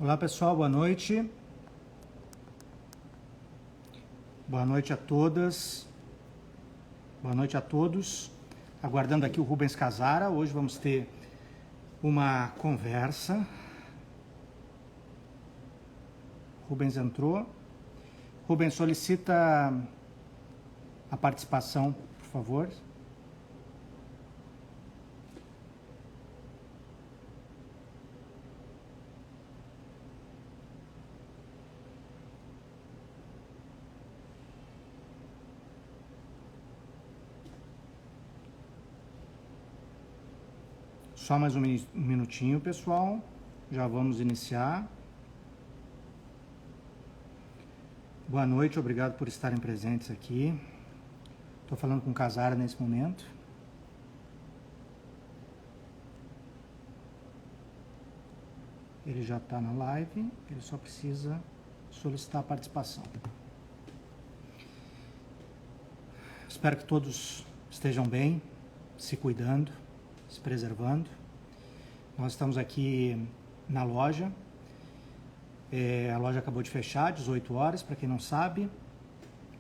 Olá pessoal, boa noite. Boa noite a todas. Boa noite a todos. Aguardando aqui o Rubens Casara. Hoje vamos ter uma conversa. Rubens entrou. Rubens, solicita a participação, por favor. Só mais um minutinho, pessoal. Já vamos iniciar. Boa noite, obrigado por estarem presentes aqui. Estou falando com o Casara nesse momento. Ele já está na live, ele só precisa solicitar a participação. Espero que todos estejam bem, se cuidando, se preservando. Nós estamos aqui na loja. A loja acabou de fechar, 18 horas, para quem não sabe.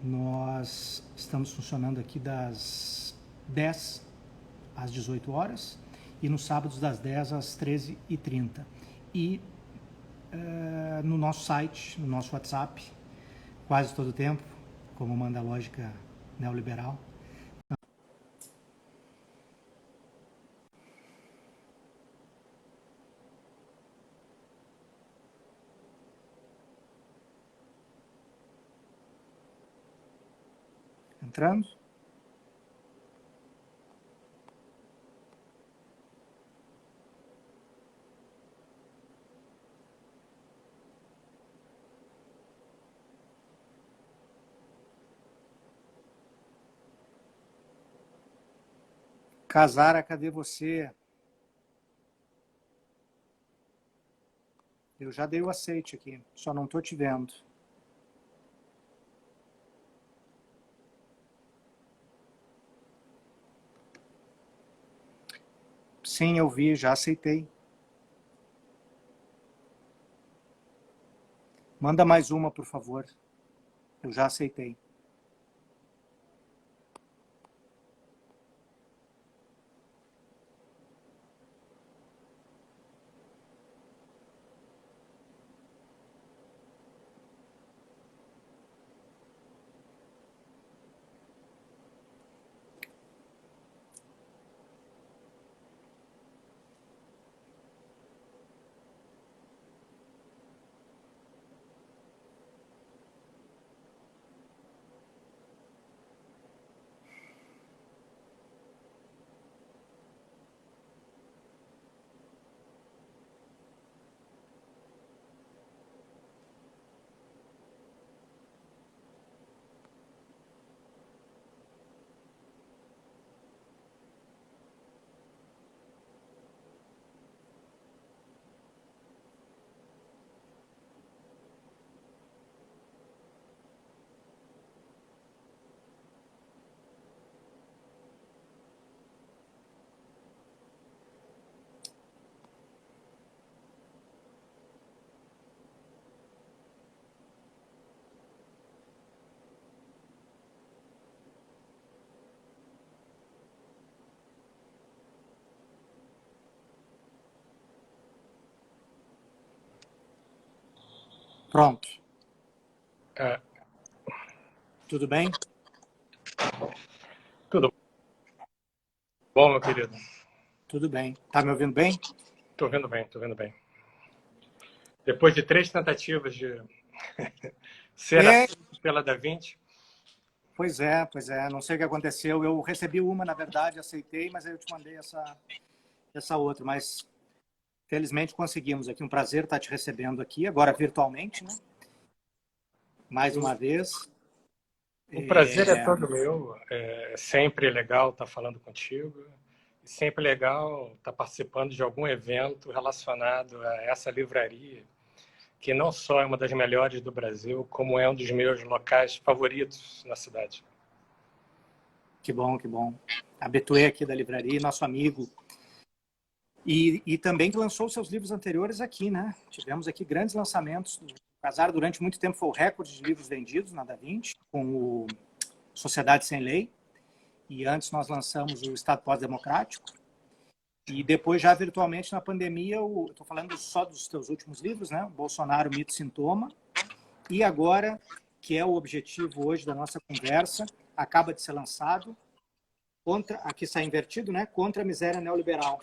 Nós estamos funcionando aqui das 10 às 18 horas e nos sábados das 10 às 13h30. E no nosso site, no nosso WhatsApp, quase todo o tempo, como manda a lógica neoliberal. Entrando. Casara, cadê você? Eu já dei o aceite aqui, só não estou te vendo. Sim, eu vi, já aceitei. Manda mais uma, por favor. Eu já aceitei. Pronto. Tudo bem? Tudo bom, meu querido? Tudo bem. Tá me ouvindo bem? Tô vendo bem, tô vendo bem. Depois de 3 tentativas de ser aceito pela Da Vinci. Pois é. Não sei o que aconteceu. Eu recebi uma, na verdade, aceitei, mas aí eu te mandei essa outra. Mas, felizmente, conseguimos aqui. Um prazer estar te recebendo aqui, agora virtualmente, né? Mais uma vez. O prazer é todo meu. É sempre legal estar falando contigo. E sempre legal estar participando de algum evento relacionado a essa livraria, que não só é uma das melhores do Brasil, como é um dos meus locais favoritos na cidade. Que bom, que bom. Habitué aqui da livraria, nosso amigo E também que lançou seus livros anteriores aqui, né? Tivemos aqui grandes lançamentos. O Casara, durante muito tempo, foi o recorde de livros vendidos na Da Vinci, com o Sociedade Sem Lei. E antes nós lançamos o Estado Pós-Democrático. E depois, já virtualmente, na pandemia, estou falando só dos teus últimos livros, né? Bolsonaro, Mito e Sintoma. E agora, que é o objetivo hoje da nossa conversa, acaba de ser lançado, aqui está invertido, né? Contra a Miséria Neoliberal.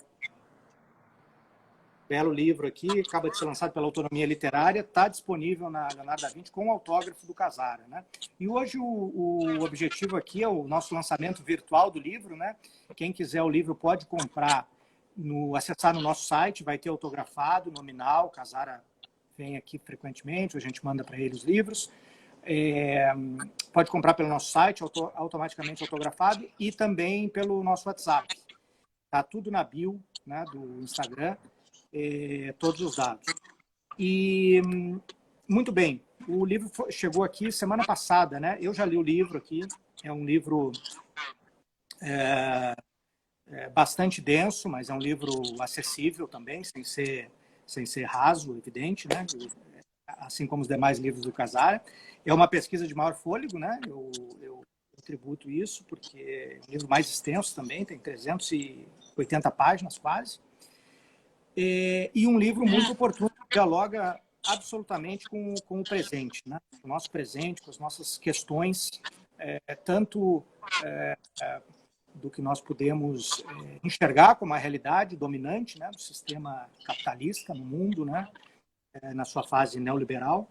Belo livro aqui, acaba de ser lançado pela Autonomia Literária, está disponível na Leonardo da Vinci com o autógrafo do Casara, né? E hoje o objetivo aqui é o nosso lançamento virtual do livro, né? Quem quiser o livro pode comprar, acessar no nosso site, vai ter autografado, nominal, o Casara vem aqui frequentemente, a gente manda para ele os livros. Pode comprar pelo nosso site, automaticamente autografado, e também pelo nosso WhatsApp. Está tudo na bio, né, do Instagram, todos os dados. E, muito bem, o livro chegou aqui semana passada, né? Eu já li o livro aqui, é um livro bastante denso, mas é um livro acessível também, sem ser raso, evidente, né? Assim como os demais livros do Casara. É uma pesquisa de maior fôlego, né? Eu tributo isso, porque é um livro mais extenso também, tem 380 páginas quase. E um livro muito oportuno, que dialoga absolutamente com o presente, né? Com o nosso presente, com as nossas questões, tanto do que nós podemos enxergar como a realidade dominante, né, do sistema capitalista no mundo, né, na sua fase neoliberal,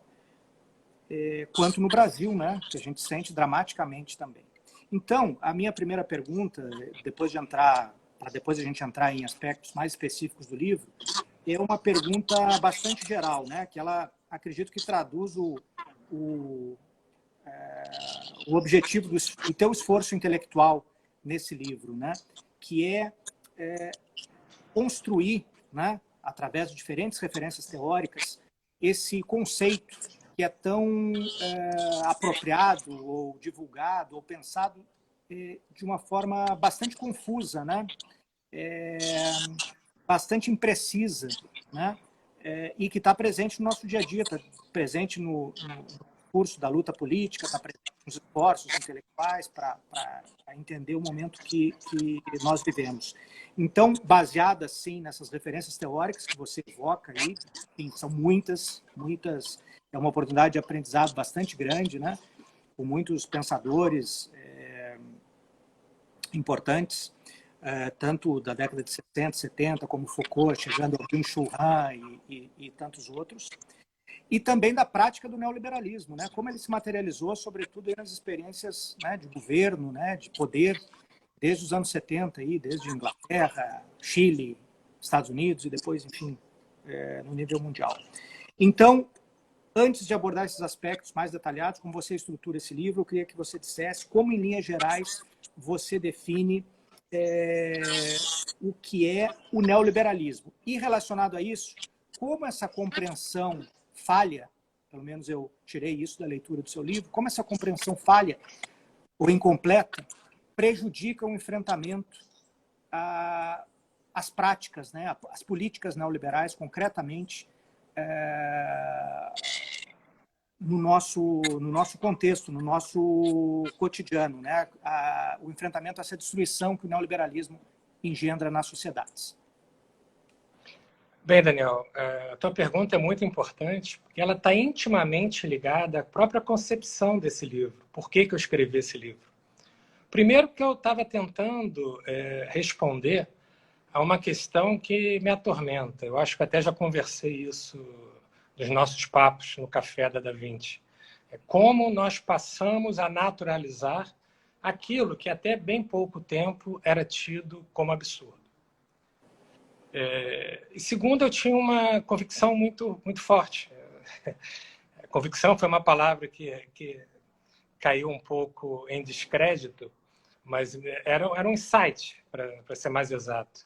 quanto no Brasil, né, que a gente sente dramaticamente também. Então, a minha primeira pergunta, depois a gente entrar em aspectos mais específicos do livro, é uma pergunta bastante geral, né, que ela, acredito que traduz o objetivo do teu esforço intelectual nesse livro, né, que é construir, né, através de diferentes referências teóricas, esse conceito que é tão apropriado ou divulgado ou pensado de uma forma bastante confusa, né, bastante imprecisa, né, e que está presente no nosso dia a dia, está presente no curso da luta política, está presente nos esforços intelectuais para entender o momento que nós vivemos. Então, baseada, sim, nessas referências teóricas que você evoca aí, sim, são muitas, é uma oportunidade de aprendizado bastante grande, né, com muitos pensadores importantes, tanto da década de 60, 70, como Foucault, chegando ao Byung-Chul Han e tantos outros. E também da prática do neoliberalismo, né? Como ele se materializou, sobretudo nas experiências, né, de governo, né, de poder, desde os anos 70, aí, desde Inglaterra, Chile, Estados Unidos e depois, enfim, no nível mundial. Então, antes de abordar esses aspectos mais detalhados, como você estrutura esse livro, eu queria que você dissesse como, em linhas gerais, você define o que é o neoliberalismo. E, relacionado a isso, como essa compreensão falha, pelo menos eu tirei isso da leitura do seu livro, como essa compreensão falha ou incompleta prejudica o enfrentamento às práticas, né, às políticas neoliberais, concretamente, no nosso contexto, no nosso cotidiano, né, o enfrentamento a essa destruição que o neoliberalismo engendra nas sociedades. Bem, Daniel, a tua pergunta é muito importante, porque ela está intimamente ligada à própria concepção desse livro. Por que eu escrevi esse livro? Primeiro, porque eu estava tentando responder a uma questão que me atormenta. Eu acho que até já conversei isso nos nossos papos no Café da Da Vinci. É como nós passamos a naturalizar aquilo que até bem pouco tempo era tido como absurdo. E segundo, eu tinha uma convicção muito forte. Convicção foi uma palavra que caiu um pouco em descrédito, mas era um insight, para ser mais exato,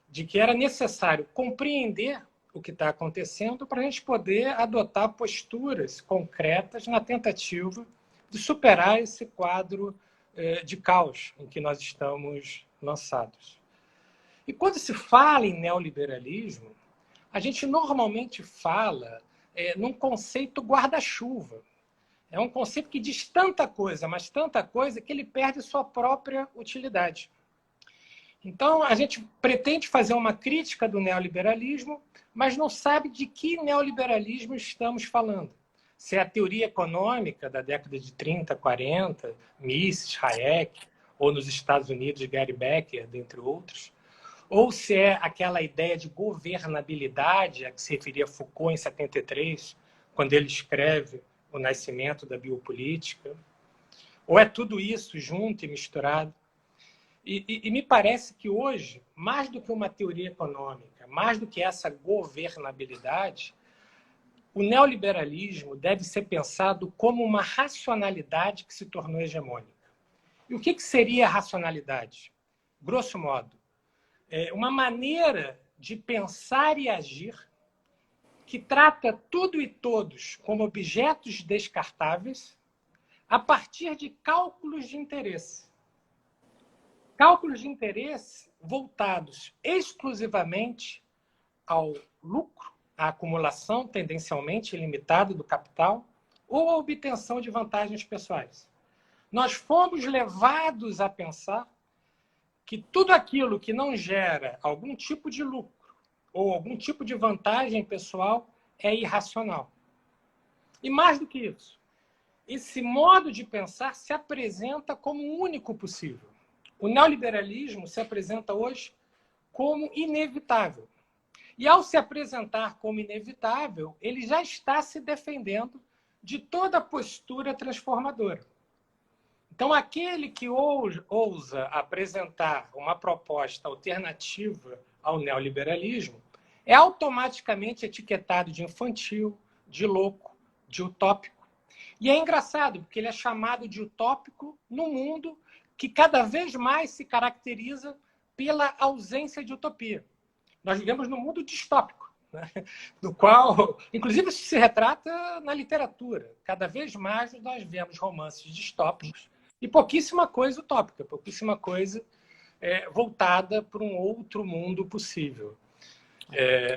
de que era necessário compreender o que está acontecendo para a gente poder adotar posturas concretas na tentativa de superar esse quadro de caos em que nós estamos lançados. E quando se fala em neoliberalismo, a gente normalmente fala num conceito guarda-chuva. É um conceito que diz tanta coisa, mas tanta coisa, que ele perde sua própria utilidade. Então, a gente pretende fazer uma crítica do neoliberalismo, mas não sabe de que neoliberalismo estamos falando. Se é a teoria econômica da década de 30, 40, Mises, Hayek, ou nos Estados Unidos, Gary Becker, dentre outros, ou se é aquela ideia de governabilidade a que se referia Foucault em 73, quando ele escreve O Nascimento da Biopolítica, ou é tudo isso junto e misturado. E me parece que hoje, mais do que uma teoria econômica, mais do que essa governabilidade, o neoliberalismo deve ser pensado como uma racionalidade que se tornou hegemônica. E o que seria a racionalidade? Grosso modo, uma maneira de pensar e agir que trata tudo e todos como objetos descartáveis a partir de cálculos de interesse. Cálculos de interesse voltados exclusivamente ao lucro, à acumulação tendencialmente ilimitada do capital ou à obtenção de vantagens pessoais. Nós fomos levados a pensar que tudo aquilo que não gera algum tipo de lucro ou algum tipo de vantagem pessoal é irracional. E mais do que isso, esse modo de pensar se apresenta como o único possível. O neoliberalismo se apresenta hoje como inevitável. E ao se apresentar como inevitável, ele já está se defendendo de toda postura transformadora. Então, aquele que ousa apresentar uma proposta alternativa ao neoliberalismo é automaticamente etiquetado de infantil, de louco, de utópico. E é engraçado, porque ele é chamado de utópico num mundo que cada vez mais se caracteriza pela ausência de utopia. Nós vivemos num mundo distópico, né? No qual, inclusive, isso se retrata na literatura. Cada vez mais nós vemos romances distópicos e pouquíssima coisa utópica, pouquíssima coisa voltada para um outro mundo possível.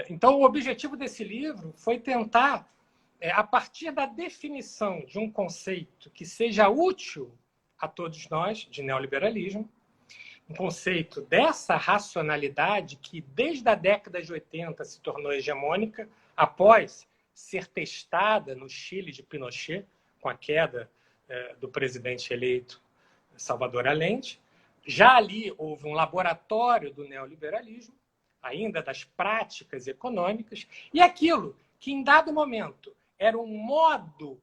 Então, o objetivo desse livro foi tentar, a partir da definição de um conceito que seja útil a todos nós, de neoliberalismo, um conceito dessa racionalidade que, desde a década de 80, se tornou hegemônica, após ser testada no Chile de Pinochet, com a queda do presidente eleito Salvador Allende. Já ali houve um laboratório do neoliberalismo, ainda das práticas econômicas, e aquilo que, em dado momento, era um modo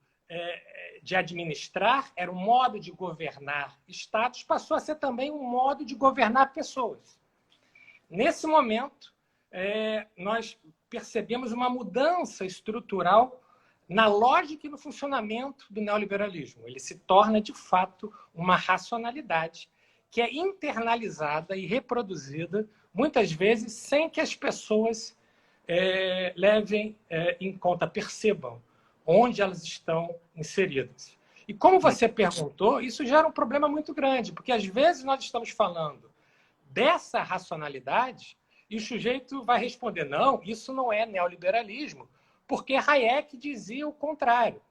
de administrar, era um modo de governar estados, passou a ser também um modo de governar pessoas. Nesse momento, nós percebemos uma mudança estrutural na lógica e no funcionamento do neoliberalismo. Ele se torna, de fato, uma racionalidade que é internalizada e reproduzida, muitas vezes, sem que as pessoas levem em conta, percebam onde elas estão inseridas. E como você perguntou, isso gera um problema muito grande, porque às vezes nós estamos falando dessa racionalidade e o sujeito vai responder, não, isso não é neoliberalismo, porque Hayek dizia o contrário.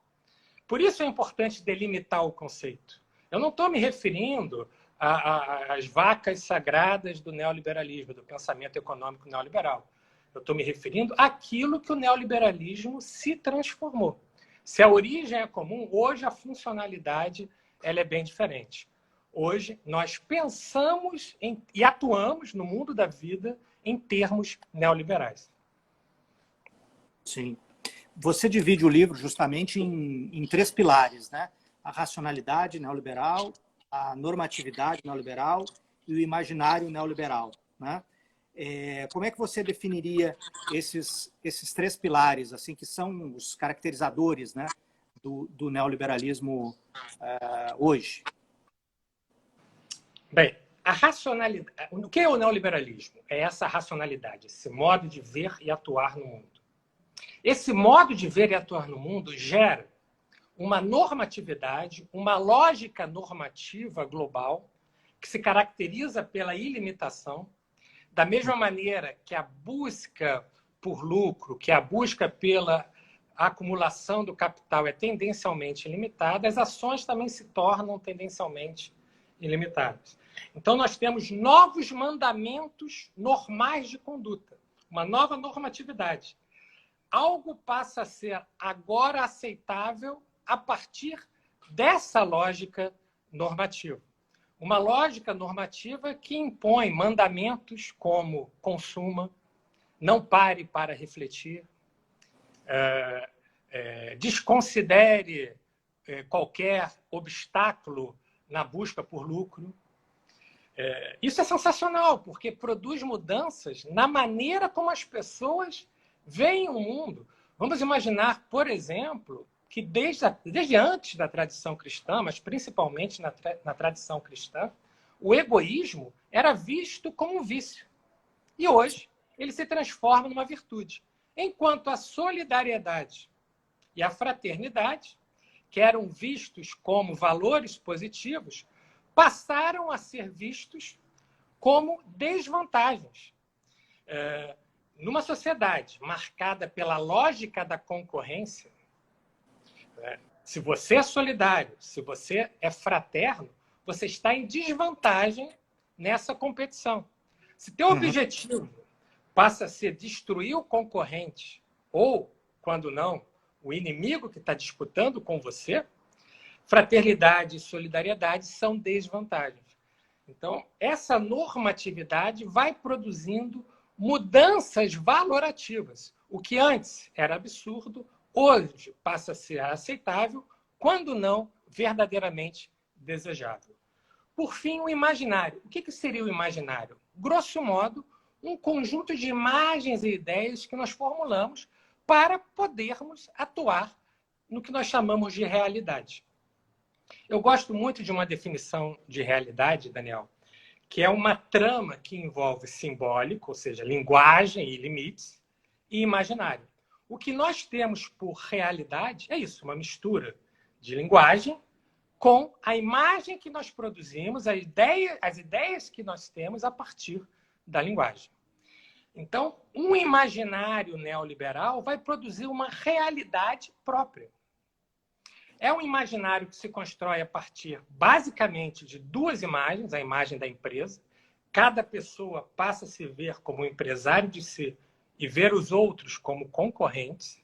Por isso é importante delimitar o conceito. Eu não estou me referindo às vacas sagradas do neoliberalismo, do pensamento econômico neoliberal. Eu estou me referindo àquilo que o neoliberalismo se transformou. Se a origem é comum, hoje a funcionalidade ela é bem diferente. Hoje nós pensamos e atuamos no mundo da vida em termos neoliberais. Sim. Você divide o livro justamente em três pilares, né? A racionalidade neoliberal, a normatividade neoliberal e o imaginário neoliberal, né? Como é que você definiria esses três pilares, assim, que são os caracterizadores, né, do neoliberalismo hoje? Bem, a racionalidade. O que é o neoliberalismo? É essa racionalidade, esse modo de ver e atuar no mundo. Esse modo de ver e atuar no mundo gera uma normatividade, uma lógica normativa global que se caracteriza pela ilimitação, Da mesma maneira que a busca por lucro, que a busca pela acumulação do capital é tendencialmente ilimitada, as ações também se tornam tendencialmente ilimitadas. Então, nós temos novos mandamentos normais de conduta, uma nova normatividade. Algo passa a ser agora aceitável a partir dessa lógica normativa. Uma lógica normativa que impõe mandamentos como consuma, não pare para refletir, desconsidere qualquer obstáculo na busca por lucro. Isso é sensacional, porque produz mudanças na maneira como as pessoas veem o mundo. Vamos imaginar, por exemplo, que desde antes da tradição cristã, mas principalmente na tradição cristã, o egoísmo era visto como um vício. E hoje ele se transforma numa virtude. Enquanto a solidariedade e a fraternidade, que eram vistos como valores positivos, passaram a ser vistos como desvantagens. Numa sociedade marcada pela lógica da concorrência, se você é solidário, se você é fraterno, você está em desvantagem nessa competição. Se teu objetivo passa a ser destruir o concorrente ou, quando não, o inimigo que está disputando com você, fraternidade e solidariedade são desvantagens. Então, essa normatividade vai produzindo mudanças valorativas. O que antes era absurdo, hoje passa a ser aceitável, quando não verdadeiramente desejável. Por fim, o imaginário. O que seria o imaginário? Grosso modo, um conjunto de imagens e ideias que nós formulamos para podermos atuar no que nós chamamos de realidade. Eu gosto muito de uma definição de realidade, Daniel, que é uma trama que envolve simbólico, ou seja, linguagem e limites, e imaginário. O que nós temos por realidade é isso, uma mistura de linguagem com a imagem que nós produzimos, as ideias que nós temos a partir da linguagem. Então, um imaginário neoliberal vai produzir uma realidade própria. É um imaginário que se constrói a partir, basicamente, de duas imagens, a imagem da empresa. Cada pessoa passa a se ver como empresário de si e ver os outros como concorrentes.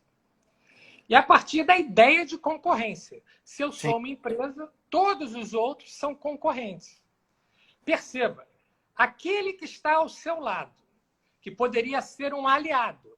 E a partir da ideia de concorrência. Se eu sou uma empresa, todos os outros são concorrentes. Perceba, aquele que está ao seu lado, que poderia ser um aliado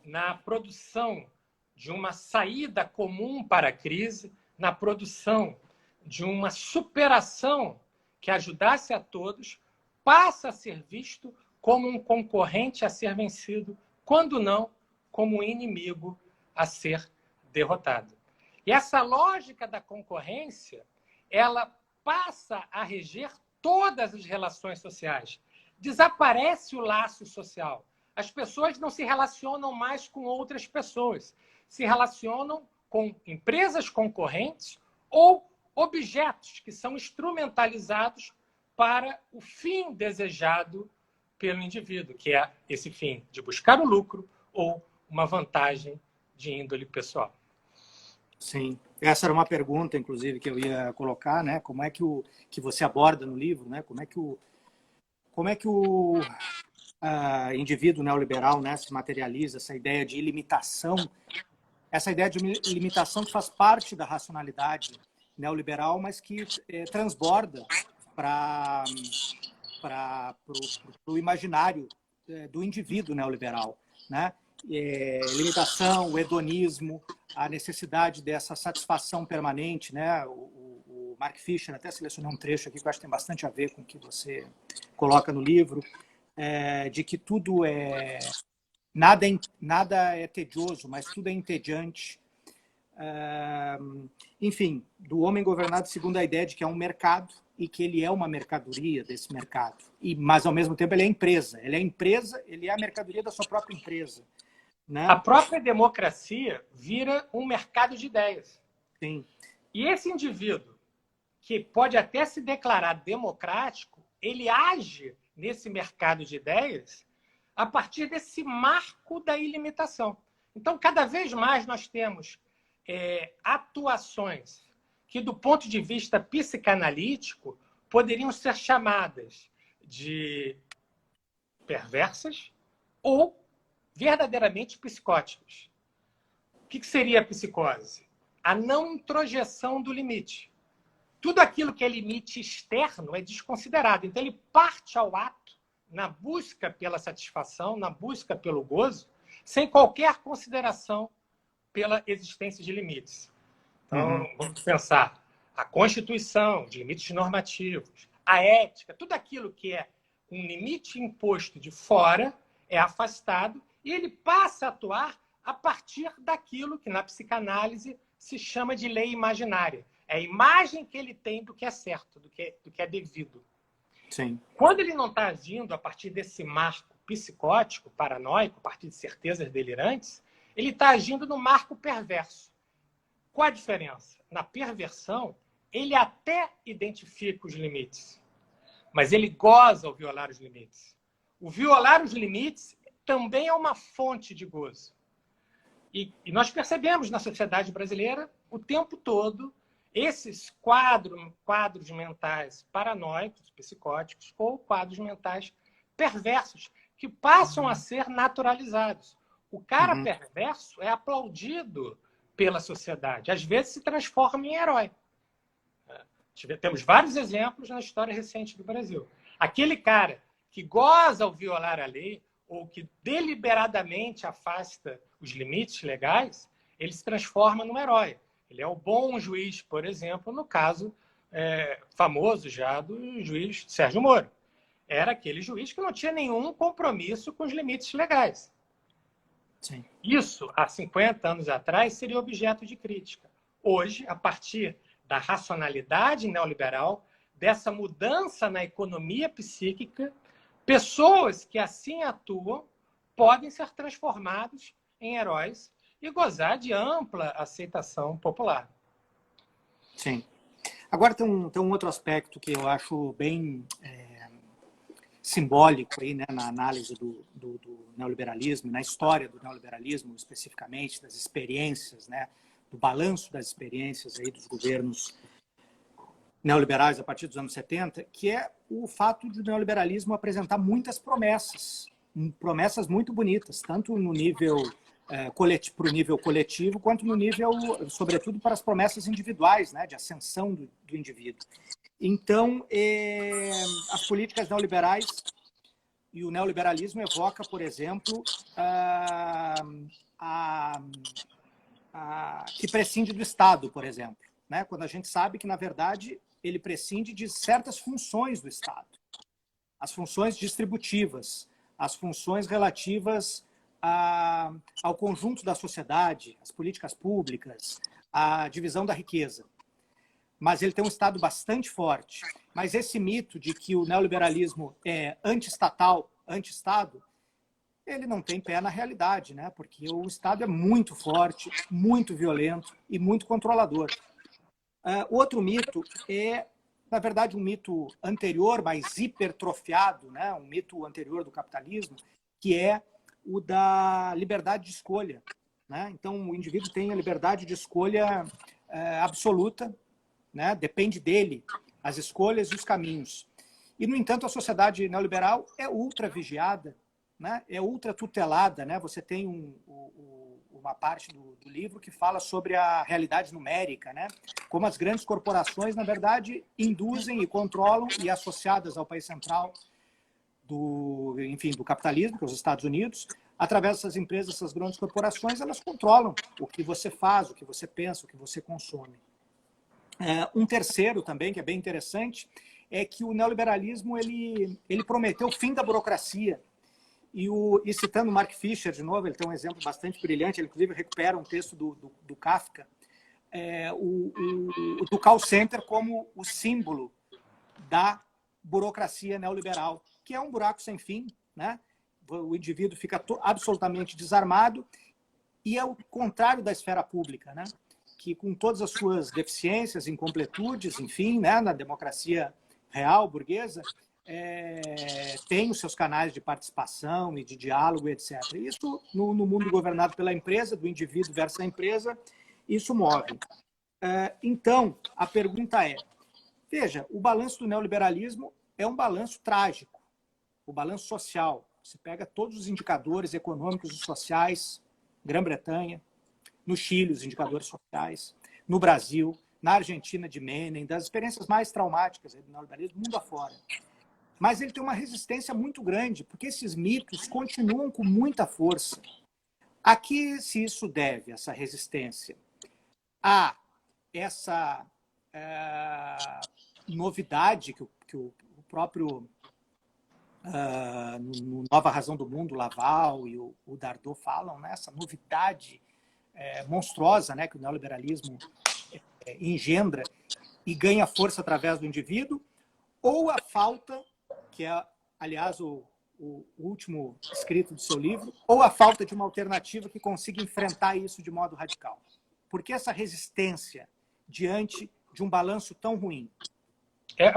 na produção de uma saída comum para a crise, na produção de uma superação que ajudasse a todos, passa a ser visto como um concorrente a ser vencido, quando não, como um inimigo a ser derrotado. E essa lógica da concorrência, ela passa a reger todas as relações sociais. Desaparece o laço social. As pessoas não se relacionam mais com outras pessoas. Se relacionam com empresas concorrentes ou objetos que são instrumentalizados para o fim desejado pelo indivíduo, que é esse fim de buscar o lucro ou uma vantagem de índole pessoal. Sim, essa era uma pergunta, inclusive, que eu ia colocar, né? Como é que você aborda no livro, né? Como é que o indivíduo neoliberal, né, se materializa, essa ideia de ilimitação, essa ideia de limitação que faz parte da racionalidade neoliberal, mas que transborda para o imaginário do indivíduo neoliberal, né? Limitação, o hedonismo, a necessidade dessa satisfação permanente, né? O Mark Fisher até selecionou um trecho aqui que eu acho que tem bastante a ver com o que você coloca no livro, de que tudo nada é tedioso, mas tudo é entediante. Enfim, do homem governado segundo a ideia de que é um mercado e que ele é uma mercadoria desse mercado. Mas, ao mesmo tempo, ele é empresa. Ele é a mercadoria da sua própria empresa. Né? A própria democracia vira um mercado de ideias. Sim. E esse indivíduo, que pode até se declarar democrático, ele age nesse mercado de ideias a partir desse marco da ilimitação. Então, cada vez mais nós temos atuações que, do ponto de vista psicanalítico, poderiam ser chamadas de perversas ou verdadeiramente psicóticas. O que seria a psicose? A não introjeção do limite. Tudo aquilo que é limite externo é desconsiderado. Então, ele parte ao ato na busca pela satisfação, na busca pelo gozo, sem qualquer consideração pela existência de limites. Então, vamos pensar a Constituição, de limites normativos, a ética, tudo aquilo que é um limite imposto de fora é afastado e ele passa a atuar a partir daquilo que na psicanálise se chama de lei imaginária. É a imagem que ele tem do que é certo, do que é devido. Sim. Quando ele não está agindo a partir desse marco psicótico, paranoico, a partir de certezas delirantes, ele está agindo no marco perverso. Qual a diferença? Na perversão, ele até identifica os limites, mas ele goza ao violar os limites. O violar os limites também é uma fonte de gozo. E nós percebemos na sociedade brasileira o tempo todo esses quadros mentais paranoicos, psicóticos, ou quadros mentais perversos, que passam a ser naturalizados. O cara perverso é aplaudido pela sociedade. Às vezes se transforma em herói. Temos vários exemplos na história recente do Brasil. Aquele cara que goza ao violar a lei ou que deliberadamente afasta os limites legais, ele se transforma num herói. Ele é o bom juiz, por exemplo, no caso famoso já do juiz Sérgio Moro. Era aquele juiz que não tinha nenhum compromisso com os limites legais. Sim. Isso, há 50 anos atrás, seria objeto de crítica. Hoje, a partir da racionalidade neoliberal, dessa mudança na economia psíquica, pessoas que assim atuam podem ser transformados em heróis e gozar de ampla aceitação popular. Sim. Agora tem um outro aspecto que eu acho bem simbólico aí, né, na análise do neoliberalismo, na história do neoliberalismo especificamente, das experiências, né, do balanço das experiências aí dos governos neoliberais a partir dos anos 70, que é o fato de o neoliberalismo apresentar muitas promessas muito bonitas, tanto no nível para o nível coletivo, quanto no nível, sobretudo, para as promessas individuais, né, de ascensão do indivíduo. Então, as políticas neoliberais e o neoliberalismo evoca, por exemplo, que prescinde do Estado, por exemplo, né? Quando a gente sabe que, na verdade, ele prescinde de certas funções do Estado. As funções distributivas, as funções relativas ao conjunto da sociedade, as políticas públicas, a divisão da riqueza. Mas ele tem um Estado bastante forte. Mas esse mito de que o neoliberalismo é anti-estatal, anti-Estado, ele não tem pé na realidade, né? Porque o Estado é muito forte, muito violento e muito controlador. Outro mito é, na verdade, um mito anterior, mais hipertrofiado, né? Um mito anterior do capitalismo, que é o da liberdade de escolha, né? Então, o indivíduo tem a liberdade de escolha absoluta, né? Depende dele as escolhas e os caminhos. E, no entanto, a sociedade neoliberal é ultra vigiada, né? É ultra tutelada, né? Você tem uma parte do livro que fala sobre a realidade numérica, né? Como as grandes corporações, na verdade, induzem e controlam, e associadas ao país central do capitalismo, que é os Estados Unidos, através dessas empresas, essas grandes corporações, elas controlam o que você faz, o que você pensa, o que você consome. Um terceiro também, que é bem interessante, é que o neoliberalismo ele prometeu o fim da burocracia. E citando Mark Fisher, de novo, ele tem um exemplo bastante brilhante, ele inclusive recupera um texto do Kafka, do call center como o símbolo da burocracia neoliberal, que é um buraco sem fim, né? O indivíduo fica absolutamente desarmado, e é o contrário da esfera pública, né? Que com todas as suas deficiências, incompletudes, enfim, né, na democracia real, burguesa, tem os seus canais de participação e de diálogo, etc. Isso, no mundo governado pela empresa, do indivíduo versus a empresa, isso move. Então, a pergunta é, veja, o balanço do neoliberalismo é um balanço trágico, o balanço social. Você pega todos os indicadores econômicos e sociais, Grã-Bretanha, no Chile, os indicadores sociais, no Brasil, na Argentina de Menem, das experiências mais traumáticas do neoliberalismo, mundo afora. Mas ele tem uma resistência muito grande, porque esses mitos continuam com muita força. A que se isso deve, essa resistência? A essa novidade que o próprio no Nova Razão do Mundo, Laval e o Dardot falam, né? Essa novidade monstruosa, né, que o neoliberalismo engendra e ganha força através do indivíduo, ou a falta, que é, aliás, o último escrito do seu livro, ou a falta de uma alternativa que consiga enfrentar isso de modo radical. Por que essa resistência diante de um balanço tão ruim? É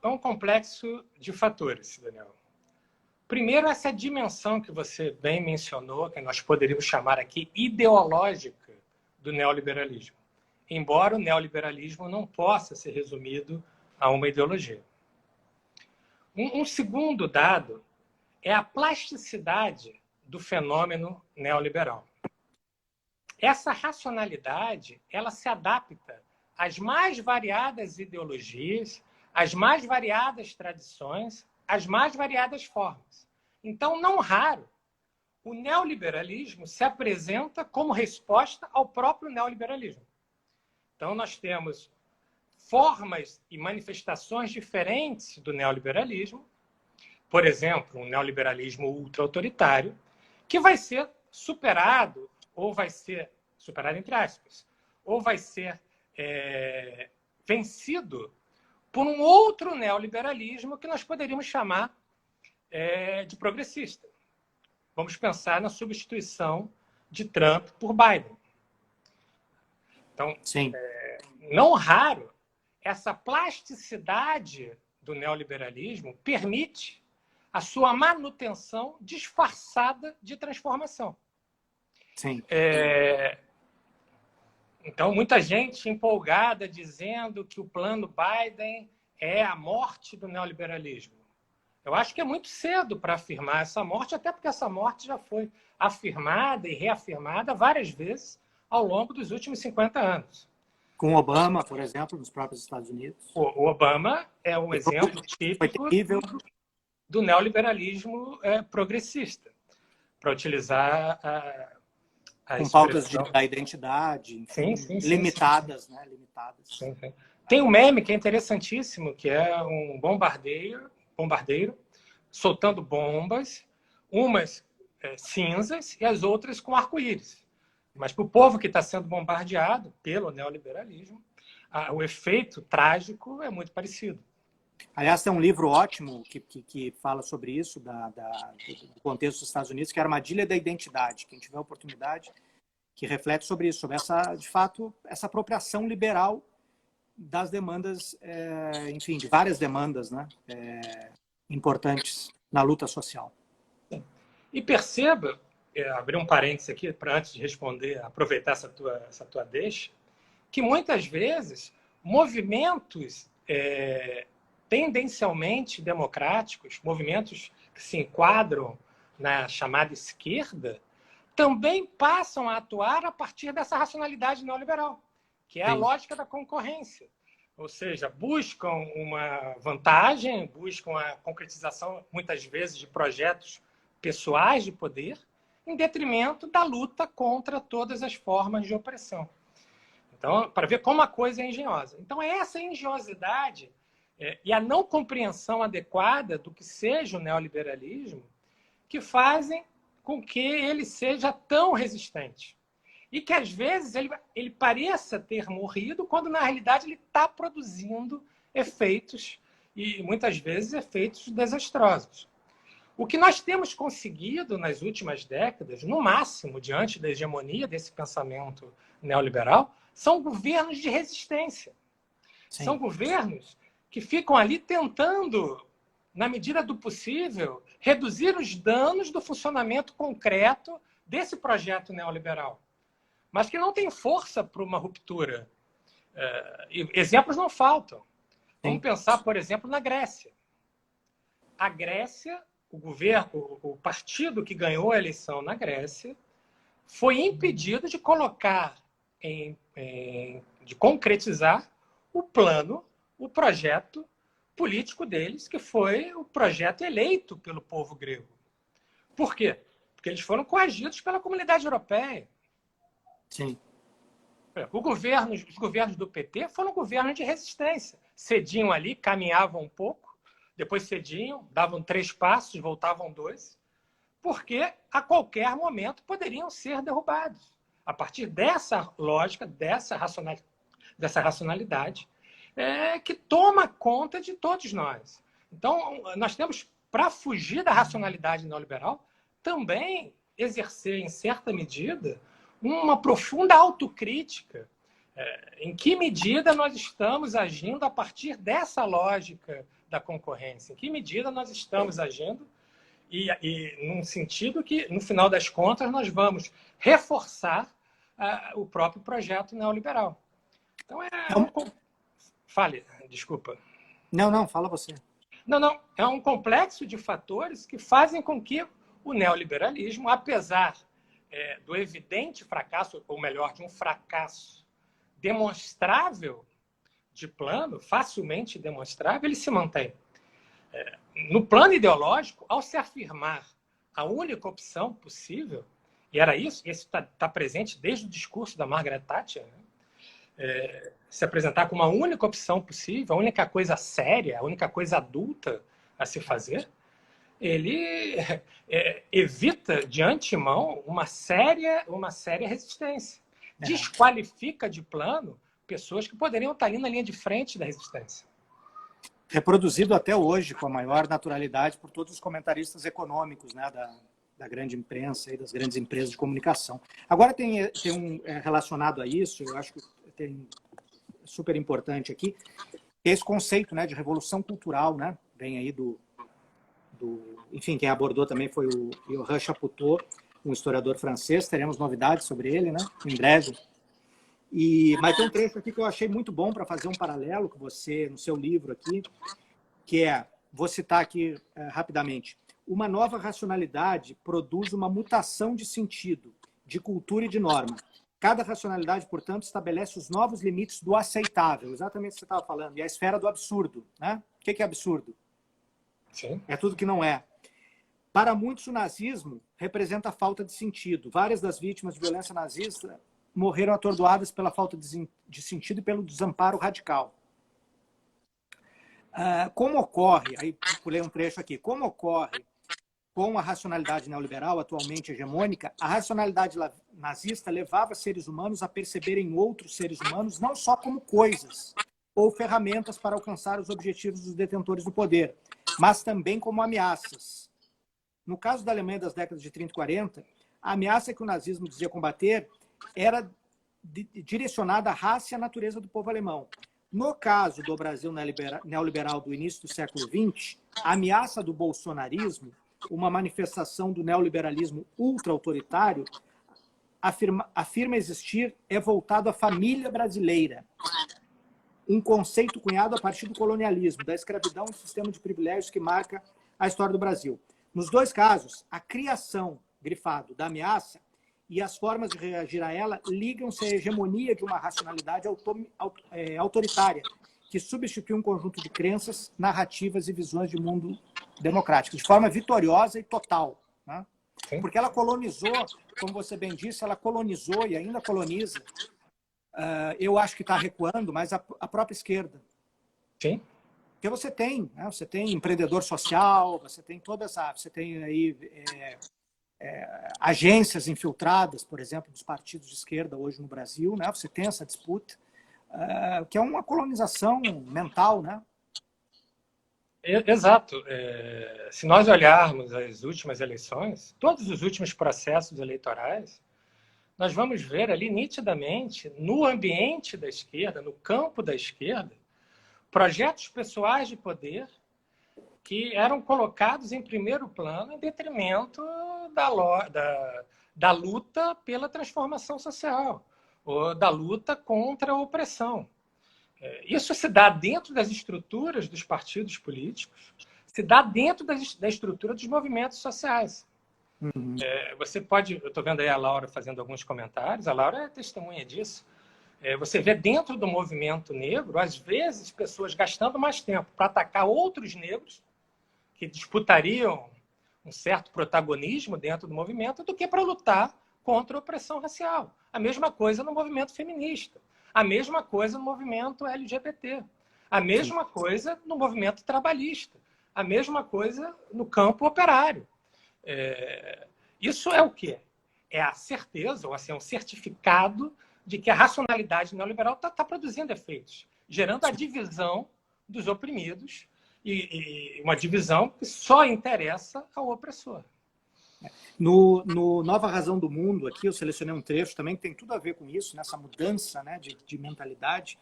um complexo de fatores, Daniel. Primeiro, essa dimensão que você bem mencionou, que nós poderíamos chamar aqui ideológica do neoliberalismo. Embora o neoliberalismo não possa ser resumido a uma ideologia. Um segundo dado é a plasticidade do fenômeno neoliberal. Essa racionalidade, ela se adapta às mais variadas ideologias, às mais variadas tradições, às mais variadas formas. Então, não raro, o neoliberalismo se apresenta como resposta ao próprio neoliberalismo. Então, nós temos formas e manifestações diferentes do neoliberalismo, por exemplo, um neoliberalismo ultra-autoritário, que vai ser superado, ou vai ser superado entre aspas, ou vai ser vencido por um outro neoliberalismo que nós poderíamos chamar de progressista. Vamos pensar na substituição de Trump por Biden. Então, Sim. Não raro, essa plasticidade do neoliberalismo permite a sua manutenção disfarçada de transformação. Sim. Então, muita gente empolgada dizendo que o plano Biden é a morte do neoliberalismo. Eu acho que é muito cedo para afirmar essa morte, até porque essa morte já foi afirmada e reafirmada várias vezes ao longo dos últimos 50 anos. Com Obama, por exemplo, nos próprios Estados Unidos. O Obama é um exemplo típico do neoliberalismo progressista, para utilizar com pautas da identidade, enfim, limitadas, né? Limitadas. Sim. Tem um meme que é interessantíssimo, que é um bombardeiro soltando bombas, umas cinzas e as outras com arco-íris. Mas para o povo que está sendo bombardeado pelo neoliberalismo, o efeito trágico é muito parecido. Aliás, tem um livro ótimo que fala sobre isso, do contexto dos Estados Unidos, que é a Armadilha da Identidade. Quem tiver oportunidade, que reflete sobre isso, sobre de fato, essa apropriação liberal das demandas, enfim, de várias demandas, né, importantes na luta social. E perceba, abrir um parênteses aqui, para antes de responder, aproveitar essa tua deixa, que muitas vezes movimentos tendencialmente democráticos, movimentos que se enquadram na chamada esquerda, também passam a atuar a partir dessa racionalidade neoliberal, que é a lógica da concorrência. Ou seja, buscam uma vantagem, buscam a concretização, muitas vezes, de projetos pessoais de poder, em detrimento da luta contra todas as formas de opressão. Então, para ver como a coisa é engenhosa. Então, é essa engenhosidade e a não compreensão adequada do que seja o neoliberalismo que fazem com que ele seja tão resistente. E que, às vezes, ele pareça ter morrido, quando, na realidade, ele está produzindo efeitos, e muitas vezes efeitos desastrosos. O que nós temos conseguido nas últimas décadas, no máximo, diante da hegemonia desse pensamento neoliberal, são governos de resistência. Sim. São governos que ficam ali tentando na medida do possível, reduzir os danos do funcionamento concreto desse projeto neoliberal, mas que não tem força para uma ruptura. Exemplos não faltam. Vamos pensar, por exemplo, na Grécia. A Grécia, o partido que ganhou a eleição na Grécia, foi impedido de colocar, de concretizar o plano, o projeto político deles, que foi o projeto eleito pelo povo grego. Por quê? Porque eles foram coagidos pela comunidade europeia. Sim. Os governos do PT foram governos de resistência. Cediam ali, caminhavam um pouco, depois cediam, davam 3 passos, voltavam 2, porque a qualquer momento poderiam ser derrubados. A partir dessa lógica, dessa racionalidade, que toma conta de todos nós. Então, nós temos, para fugir da racionalidade neoliberal, também exercer, em certa medida, uma profunda autocrítica. Em que medida nós estamos agindo a partir dessa lógica da concorrência? Em que medida nós estamos agindo e num sentido que, no final das contas, nós vamos reforçar o próprio projeto neoliberal. Então, Fale, desculpa. Não, fala você. Não. É um complexo de fatores que fazem com que o neoliberalismo, apesar do evidente fracasso, ou melhor, de um fracasso demonstrável de plano, facilmente demonstrável, ele se mantém. No plano ideológico, ao se afirmar a única opção possível, e era isso está presente desde o discurso da Margaret Thatcher, né? Se apresentar como a única opção possível, a única coisa séria, a única coisa adulta a se fazer, ele evita de antemão uma séria resistência. Desqualifica de plano pessoas que poderiam estar ali na linha de frente da resistência. Reproduzido até hoje com a maior naturalidade por todos os comentaristas econômicos, né, da grande imprensa e das grandes empresas de comunicação. Agora tem relacionado a isso, eu acho que tem super importante aqui, esse conceito, né, de revolução cultural, né, vem aí enfim, quem abordou também foi o Johann Chapoutot, um historiador francês, teremos novidades sobre ele, né, em breve. Mas tem um trecho aqui que eu achei muito bom para fazer um paralelo com você, no seu livro aqui, que vou citar aqui rapidamente, uma nova racionalidade produz uma mutação de sentido, de cultura e de norma. Cada racionalidade, portanto, estabelece os novos limites do aceitável, exatamente o que você estava falando, e a esfera do absurdo. Né? O que é absurdo? Sim. É tudo que não é. Para muitos, o nazismo representa a falta de sentido. Várias das vítimas de violência nazista morreram atordoadas pela falta de sentido e pelo desamparo radical. Como ocorre, aí pulei um trecho aqui, como ocorre com a racionalidade neoliberal atualmente hegemônica, a racionalidade nazista levava seres humanos a perceberem outros seres humanos não só como coisas ou ferramentas para alcançar os objetivos dos detentores do poder, mas também como ameaças. No caso da Alemanha das décadas de 30 e 40, a ameaça que o nazismo dizia combater era direcionada à raça e à natureza do povo alemão. No caso do Brasil neoliberal do início do século XX, a ameaça do bolsonarismo, uma manifestação do neoliberalismo ultra-autoritário, afirma existir, é voltado à família brasileira. Um conceito cunhado a partir do colonialismo, da escravidão e do sistema de privilégios que marca a história do Brasil. Nos dois casos, a criação, grifado, da ameaça e as formas de reagir a ela ligam-se à hegemonia de uma racionalidade autoritária, que substitui um conjunto de crenças, narrativas e visões de mundo democrático, de forma vitoriosa e total. Né? Porque ela colonizou, como você bem disse, ela colonizou e ainda coloniza. Eu acho que está recuando, mas a própria esquerda. Sim. Porque você tem empreendedor social, você tem você tem aí agências infiltradas, por exemplo, dos partidos de esquerda hoje no Brasil, né? Você tem essa disputa, que é uma colonização mental, né? Exato. Se nós olharmos as últimas eleições, todos os últimos processos eleitorais, nós vamos ver ali nitidamente, no ambiente da esquerda, no campo da esquerda, projetos pessoais de poder que eram colocados em primeiro plano em detrimento da luta pela transformação social, ou da luta contra a opressão. Isso se dá dentro das estruturas dos partidos políticos, se dá dentro da estrutura dos movimentos sociais. Uhum. Você pode... Eu estou vendo aí a Laura fazendo alguns comentários, a Laura é testemunha disso. Você vê dentro do movimento negro, às vezes, pessoas gastando mais tempo para atacar outros negros que disputariam um certo protagonismo dentro do movimento do que para lutar contra a opressão racial. A mesma coisa no movimento feminista. A mesma coisa no movimento LGBT. A mesma coisa no movimento trabalhista. A mesma coisa no campo operário. Isso é o quê? É a certeza, ou assim, um certificado de que a racionalidade neoliberal está produzindo efeitos, gerando a divisão dos oprimidos e uma divisão que só interessa ao opressor. No Nova Razão do Mundo, aqui eu selecionei um trecho também que tem tudo a ver com isso, nessa mudança, né, de mentalidade.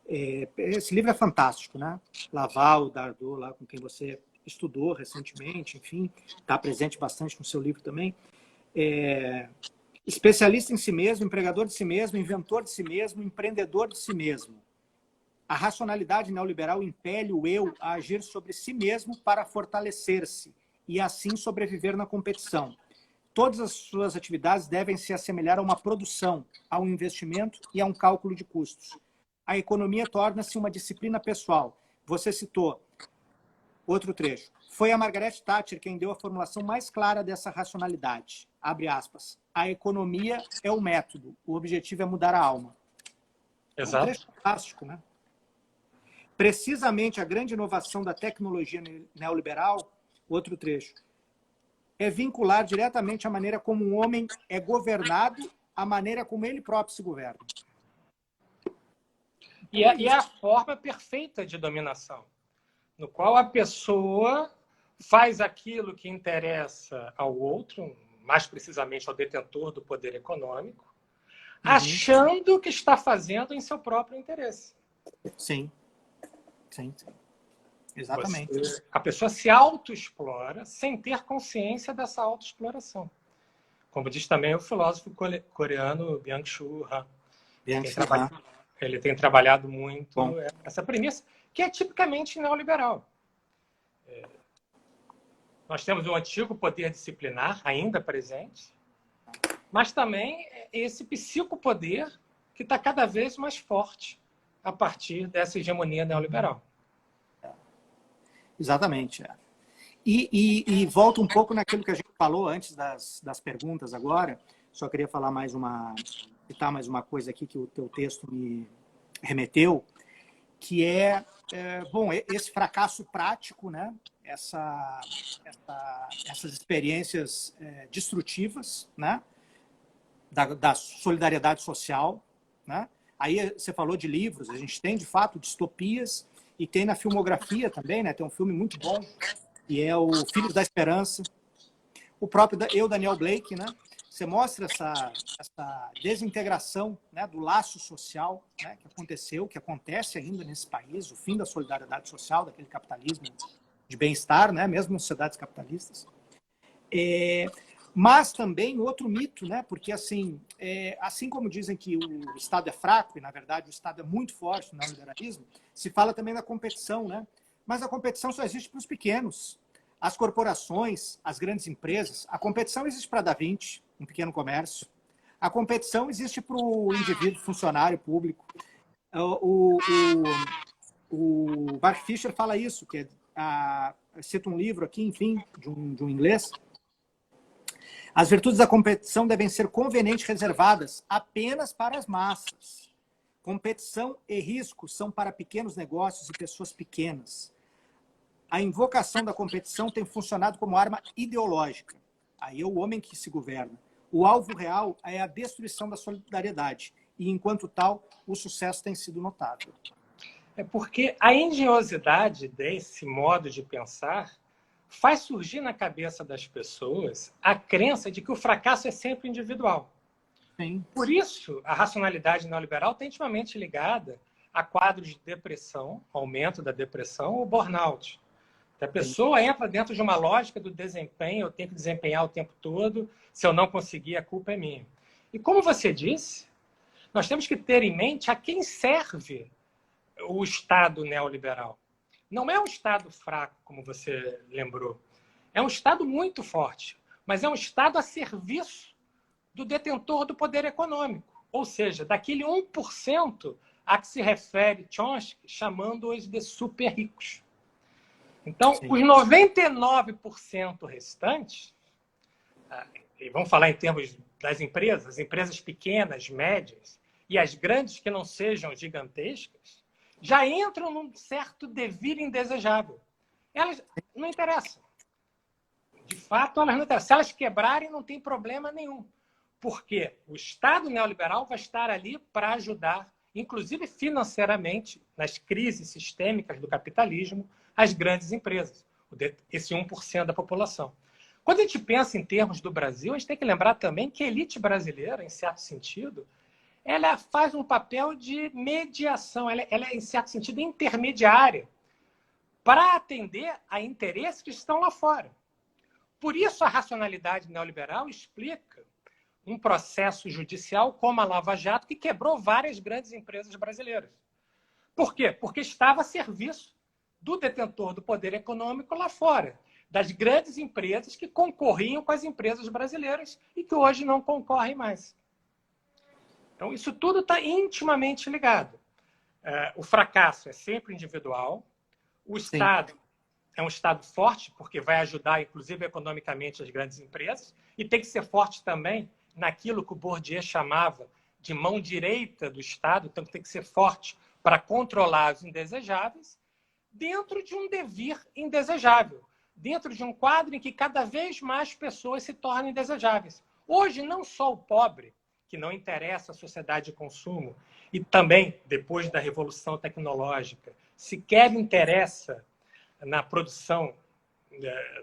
Esse livro é fantástico, né? Laval, Dardot, lá com quem você estudou recentemente, enfim, está presente bastante no seu livro também. Especialista em si mesmo, empregador de si mesmo, inventor de si mesmo, empreendedor de si mesmo. A racionalidade neoliberal impele o eu a agir sobre si mesmo para fortalecer-se e assim sobreviver na competição. Todas as suas atividades devem se assemelhar a uma produção, a um investimento e a um cálculo de custos. A economia torna-se uma disciplina pessoal. Você citou outro trecho. Foi a Margaret Thatcher quem deu a formulação mais clara dessa racionalidade. Abre aspas. A economia é o método, o objetivo é mudar a alma. Exato. Um trecho fantástico, né? Precisamente a grande inovação da tecnologia neoliberal, outro trecho, é vincular diretamente a maneira como um homem é governado à maneira como ele próprio se governa. E é a forma perfeita de dominação, no qual a pessoa faz aquilo que interessa ao outro, mais precisamente ao detentor do poder econômico, achando que está fazendo em seu próprio interesse. Sim. Sim. Exatamente. A pessoa se autoexplora sem ter consciência dessa autoexploração. Como diz também o filósofo coreano Byung-Chul Han. Ele tem trabalhado muito essa premissa, que é tipicamente neoliberal. Nós temos um antigo poder disciplinar ainda presente, mas também esse psicopoder que está cada vez mais forte a partir dessa hegemonia neoliberal. Exatamente. E volta um pouco naquilo que a gente falou antes das perguntas agora. Só queria falar citar mais uma coisa aqui que o teu texto me remeteu, que esse fracasso prático, né? Essas experiências destrutivas, né? Da solidariedade social, né? Aí você falou de livros, a gente tem, de fato, distopias, e tem na filmografia também, né? Tem um filme muito bom, que é o Filhos da Esperança. O próprio Daniel Blake, né? Você mostra essa desintegração, né, do laço social, né, que acontece ainda nesse país, o fim da solidariedade social, daquele capitalismo de bem-estar, né, mesmo em sociedades capitalistas. Mas também outro mito, né, porque assim como dizem que o Estado é fraco, e na verdade o Estado é muito forte no neoliberalismo, se fala também da competição, né? Mas a competição só existe para os pequenos. As corporações, as grandes empresas, a competição existe para Da Vinci, um pequeno comércio. A competição existe para o indivíduo, funcionário público. O Mark Fisher fala isso, cita um livro aqui, enfim, de um inglês. As virtudes da competição devem ser convenientemente reservadas apenas para as massas. Competição e risco são para pequenos negócios e pessoas pequenas. A invocação da competição tem funcionado como arma ideológica. Aí é o homem que se governa. O alvo real é a destruição da solidariedade. E, enquanto tal, o sucesso tem sido notável. É porque a engenhosidade desse modo de pensar faz surgir na cabeça das pessoas a crença de que o fracasso é sempre individual. Sim. Por isso, a racionalidade neoliberal está intimamente ligada a quadros de depressão, aumento da depressão ou burnout. A pessoa entra dentro de uma lógica do desempenho, eu tenho que desempenhar o tempo todo, se eu não conseguir, a culpa é minha. E como você disse, nós temos que ter em mente a quem serve o Estado neoliberal. Não é um Estado fraco, como você lembrou. É um Estado muito forte, mas é um Estado a serviço do detentor do poder econômico, ou seja, daquele 1% a que se refere Chomsky, chamando-os de super ricos. Então, Sim. os 99% restantes, e vamos falar em termos das empresas, as empresas pequenas, médias, e as grandes que não sejam gigantescas, já entram num certo devir indesejável. Elas não interessam. De fato, elas não interessam. Se elas quebrarem, não tem problema nenhum. Porque o Estado neoliberal vai estar ali para ajudar, inclusive financeiramente, nas crises sistêmicas do capitalismo, as grandes empresas, esse 1% da população. Quando a gente pensa em termos do Brasil, a gente tem que lembrar também que a elite brasileira, em certo sentido, ela faz um papel de mediação, ela é, em certo sentido, intermediária para atender a interesses que estão lá fora. Por isso, a racionalidade neoliberal explica um processo judicial como a Lava Jato, que quebrou várias grandes empresas brasileiras. Por quê? Porque estava a serviço do detentor do poder econômico lá fora, das grandes empresas que concorriam com as empresas brasileiras e que hoje não concorrem mais. Então, isso tudo está intimamente ligado. O fracasso é sempre individual, o Estado é um Estado forte, porque vai ajudar, inclusive, economicamente as grandes empresas, e tem que ser forte também naquilo que o Bourdieu chamava de mão direita do Estado, então tem que ser forte para controlar os indesejáveis, dentro de um devir indesejável, dentro de um quadro em que cada vez mais pessoas se tornam indesejáveis. Hoje, não só o pobre, que não interessa a sociedade de consumo, e também, depois da revolução tecnológica, sequer interessa na produção,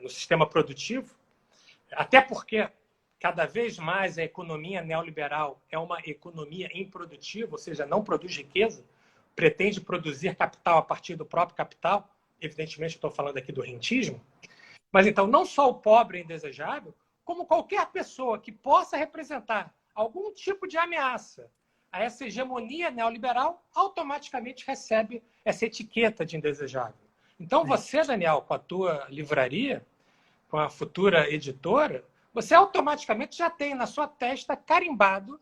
no sistema produtivo, até porque cada vez mais a economia neoliberal é uma economia improdutiva, ou seja, não produz riqueza, pretende produzir capital a partir do próprio capital. Evidentemente, estou falando aqui do rentismo. Mas, então, não só o pobre é indesejável, como qualquer pessoa que possa representar algum tipo de ameaça a essa hegemonia neoliberal, automaticamente recebe essa etiqueta de indesejável. Então, você, Daniel, com a tua livraria, com a futura editora, você automaticamente já tem na sua testa carimbado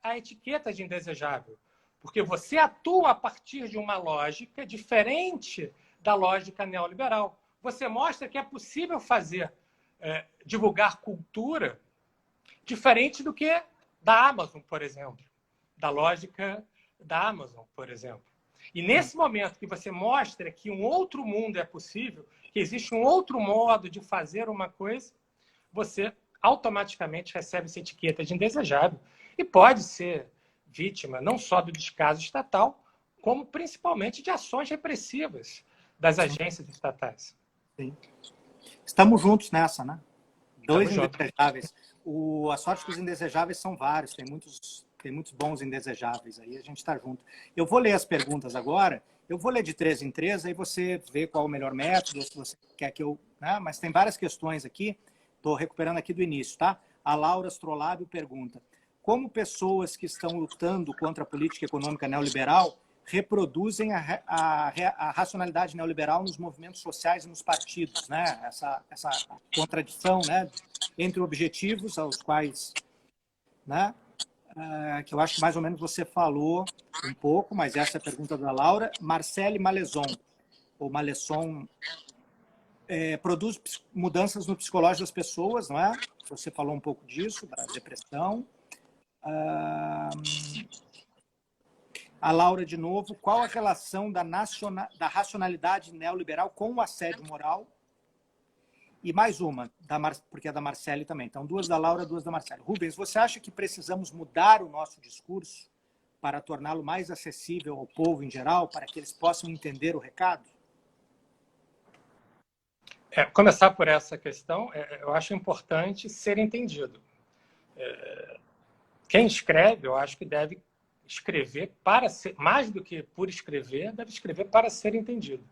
a etiqueta de indesejável. Porque você atua a partir de uma lógica diferente da lógica neoliberal. Você mostra que é possível fazer, divulgar cultura diferente do que da Amazon, por exemplo. Da lógica da Amazon, por exemplo. E nesse momento que você mostra que um outro mundo é possível, que existe um outro modo de fazer uma coisa, você automaticamente recebe essa etiqueta de indesejável e pode ser vítima não só do descaso estatal, como principalmente de ações repressivas das agências estatais. Sim. Estamos juntos nessa, né? Dois indesejáveis. A sorte que os indesejáveis são vários, tem muitos bons indesejáveis aí, a gente está junto. Eu vou ler as perguntas agora, eu vou ler de 3 em 3, aí você vê qual é o melhor método, se você quer que eu... Né? Mas tem várias questões aqui, estou recuperando aqui do início, tá? A Laura Astrolábio pergunta: como pessoas que estão lutando contra a política econômica neoliberal reproduzem a racionalidade neoliberal nos movimentos sociais e nos partidos, né? Essa contradição, né, entre objetivos aos quais, né, que eu acho que mais ou menos você falou um pouco, mas essa é a pergunta da Laura. Marcele Malezon, ou Malesson, produz mudanças no psicológico das pessoas, não é? Você falou um pouco disso, da depressão. A Laura, de novo, qual a relação da racionalidade neoliberal com o assédio moral? E mais uma, porque é da Marcele também. Então, 2 da Laura, 2 da Marcele. Rubens, você acha que precisamos mudar o nosso discurso para torná-lo mais acessível ao povo em geral, para que eles possam entender o recado? Começar por essa questão, eu acho importante ser entendido. Quem escreve, eu acho que deve escrever para ser, mais do que por escrever, deve escrever para ser entendido.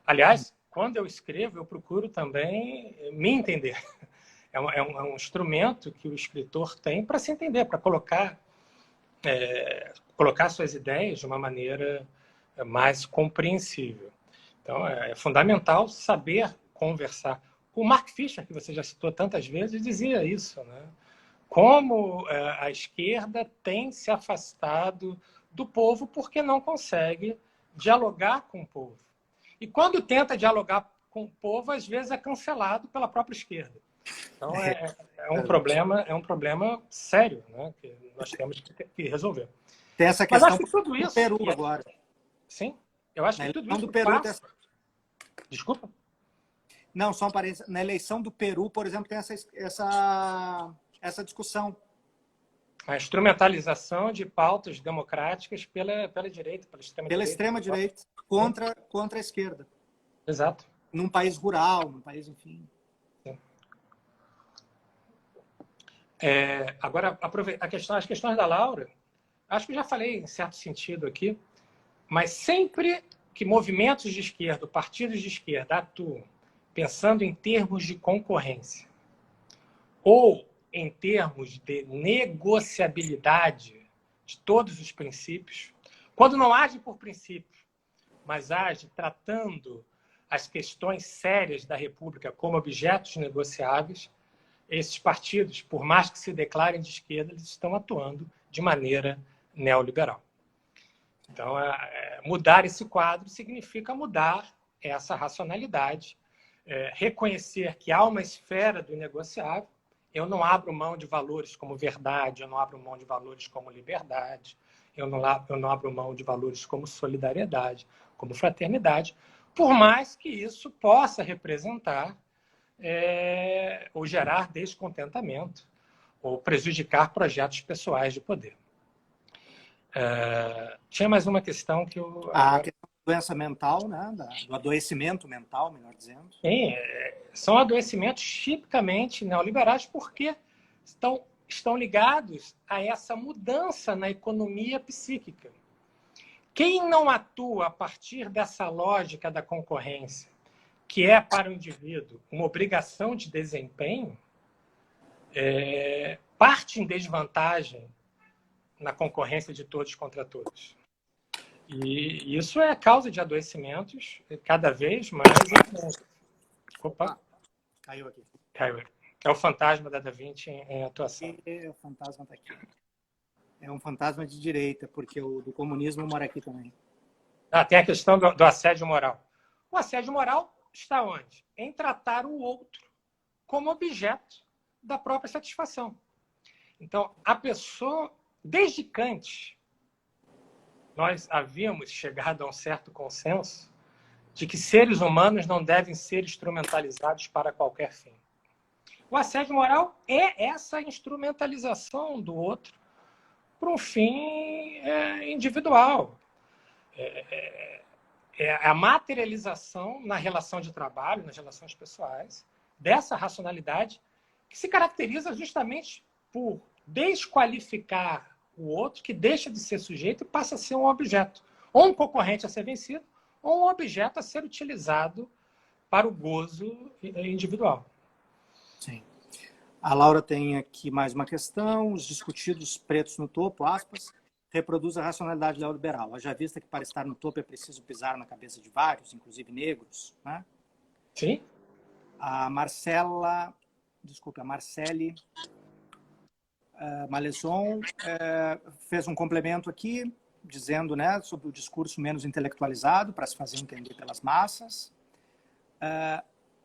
Aliás, quando eu escrevo, eu procuro também me entender. É um instrumento que o escritor tem para se entender, para colocar suas ideias de uma maneira mais compreensível. Então, é fundamental saber conversar. O Mark Fisher, que você já citou tantas vezes, dizia isso, né? Como a esquerda tem se afastado do povo porque não consegue dialogar com o povo. E quando tenta dialogar com o povo, às vezes é cancelado pela própria esquerda. Então, é um problema sério, né? Que nós temos que resolver. Tem essa Mas questão acho que tudo isso... do Peru agora. Sim, eu acho que tudo isso do Peru passa... Desculpa? Não, só um parênteses. Na eleição do Peru, por exemplo, tem essa discussão. A instrumentalização de pautas democráticas pela direita, pela extrema-direita, contra a esquerda. Exato. Num país rural, num país, enfim. Agora, as questões da Laura, acho que eu já falei em certo sentido aqui, mas sempre que movimentos de esquerda, partidos de esquerda atuam pensando em termos de concorrência ou em termos de negociabilidade de todos os princípios, quando não age por princípio, mas age tratando as questões sérias da República como objetos negociáveis, esses partidos, por mais que se declarem de esquerda, eles estão atuando de maneira neoliberal. Então, mudar esse quadro significa mudar essa racionalidade, reconhecer que há uma esfera do negociável. Eu não abro mão de valores como verdade, eu não abro mão de valores como liberdade, eu não abro mão de valores como solidariedade, como fraternidade, por mais que isso possa representar ou gerar descontentamento ou prejudicar projetos pessoais de poder. Tinha mais uma questão que eu... A questão da doença mental, né? Do adoecimento mental, melhor dizendo. Sim, são adoecimentos tipicamente neoliberais porque estão ligados a essa mudança na economia psíquica. Quem não atua a partir dessa lógica da concorrência, que é para o indivíduo uma obrigação de desempenho, parte em desvantagem na concorrência de todos contra todos. E isso é causa de adoecimentos cada vez mais. Opa! Caiu aqui. Caiu. É o fantasma da Da Vinci em atuação. O fantasma está aqui. É um fantasma de direita, porque o do comunismo mora aqui também. Tem a questão do assédio moral. O assédio moral está onde? Em tratar o outro como objeto da própria satisfação. Então, a pessoa, desde Kant, nós havíamos chegado a um certo consenso de que seres humanos não devem ser instrumentalizados para qualquer fim. O assédio moral é essa instrumentalização do outro para um fim individual. É a materialização na relação de trabalho, nas relações pessoais, dessa racionalidade que se caracteriza justamente por desqualificar o outro, que deixa de ser sujeito e passa a ser um objeto. Ou um concorrente a ser vencido, ou um objeto a ser utilizado para o gozo individual. Sim. A Laura tem aqui mais uma questão. Os discutidos pretos no topo, aspas, reproduz a racionalidade neoliberal. Haja vista que para estar no topo é preciso pisar na cabeça de vários, inclusive negros, né? Sim. A Marcele Malezon fez um complemento aqui, dizendo, né, sobre o discurso menos intelectualizado, para se fazer entender pelas massas.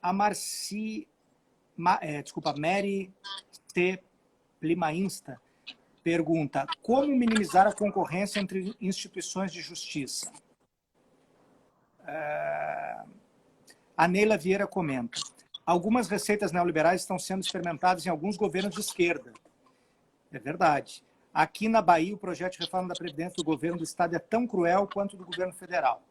A Mary T. Plimainsta pergunta: como minimizar a concorrência entre instituições de justiça? A Neila Vieira comenta: algumas receitas neoliberais estão sendo experimentadas em alguns governos de esquerda. É verdade. Aqui na Bahia, o projeto de reforma da Previdência do governo do Estado é tão cruel quanto o do governo federal.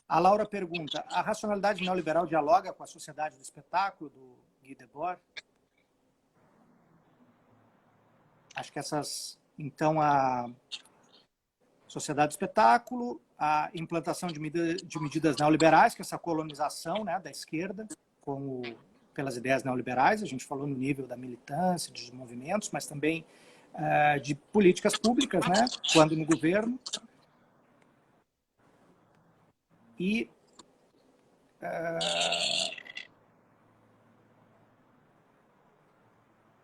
A Laura pergunta: a racionalidade neoliberal dialoga com a sociedade do espetáculo, do Guy Debord? Acho que essas... Então, sociedade do espetáculo, a implantação de medidas neoliberais, que é essa colonização, né, da esquerda, pelas ideias neoliberais. A gente falou no nível da militância, dos movimentos, mas também de políticas públicas, né, quando no governo. E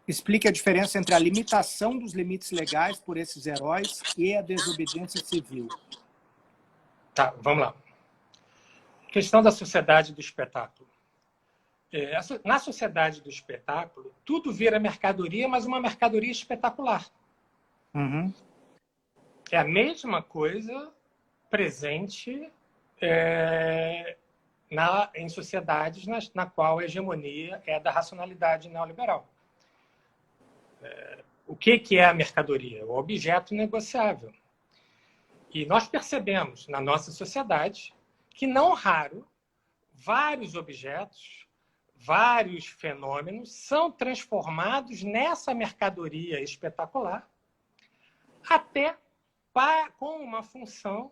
explique a diferença entre a limitação dos limites legais por esses heróis e a desobediência civil. Tá, vamos lá. Questão da sociedade do espetáculo. Na sociedade do espetáculo, tudo vira mercadoria, mas uma mercadoria espetacular. Uhum. É a mesma coisa presente em sociedades na qual a hegemonia é da racionalidade neoliberal. O que é a mercadoria? O objeto negociável. E nós percebemos na nossa sociedade que, não raro, vários objetos, vários fenômenos são transformados nessa mercadoria espetacular, até com uma função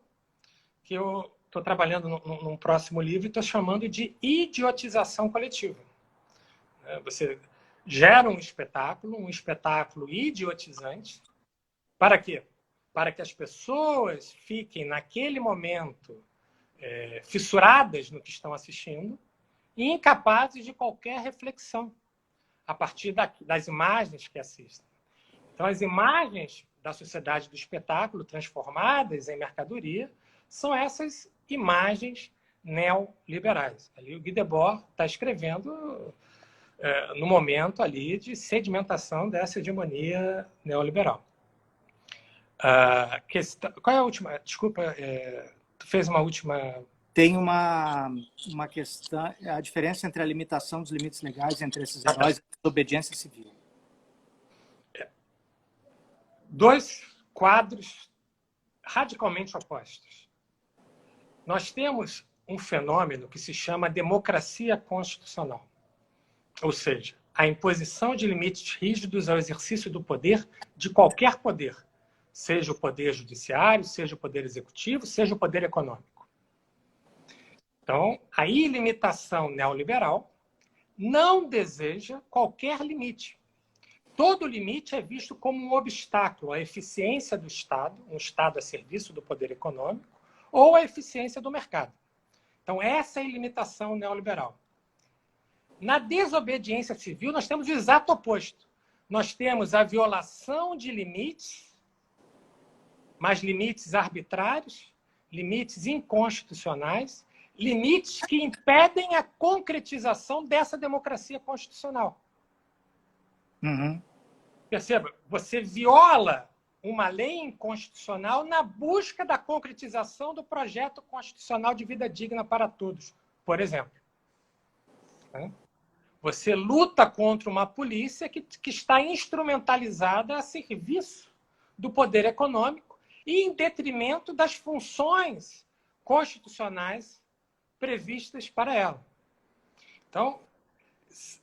que eu estou trabalhando num próximo livro e estou chamando de idiotização coletiva. Você gera um espetáculo idiotizante. Para quê? Para que as pessoas fiquem, naquele momento, fissuradas no que estão assistindo e incapazes de qualquer reflexão a partir das imagens que assistem. Então, as imagens da sociedade do espetáculo transformadas em mercadoria são essas imagens neoliberais. Ali o Guy Debord está escrevendo no momento ali de sedimentação dessa hegemonia neoliberal. Qual é a última? Desculpa, tu fez uma última... Tem uma questão, a diferença entre a limitação dos limites legais entre esses heróis e a desobediência civil. Dois quadros radicalmente opostos. Nós temos um fenômeno que se chama democracia constitucional, ou seja, a imposição de limites rígidos ao exercício do poder, de qualquer poder, seja o poder judiciário, seja o poder executivo, seja o poder econômico. Então, a ilimitação neoliberal não deseja qualquer limite. Todo limite é visto como um obstáculo à eficiência do Estado, um Estado a serviço do poder econômico, ou à eficiência do mercado. Então, essa é a ilimitação neoliberal. Na desobediência civil, nós temos o exato oposto. Nós temos a violação de limites, mas limites arbitrários, limites inconstitucionais, limites que impedem a concretização dessa democracia constitucional. Uhum. Perceba, você viola uma lei inconstitucional na busca da concretização do projeto constitucional de vida digna para todos, por exemplo. Você luta contra uma polícia que está instrumentalizada a serviço do poder econômico e em detrimento das funções constitucionais previstas para ela. Então,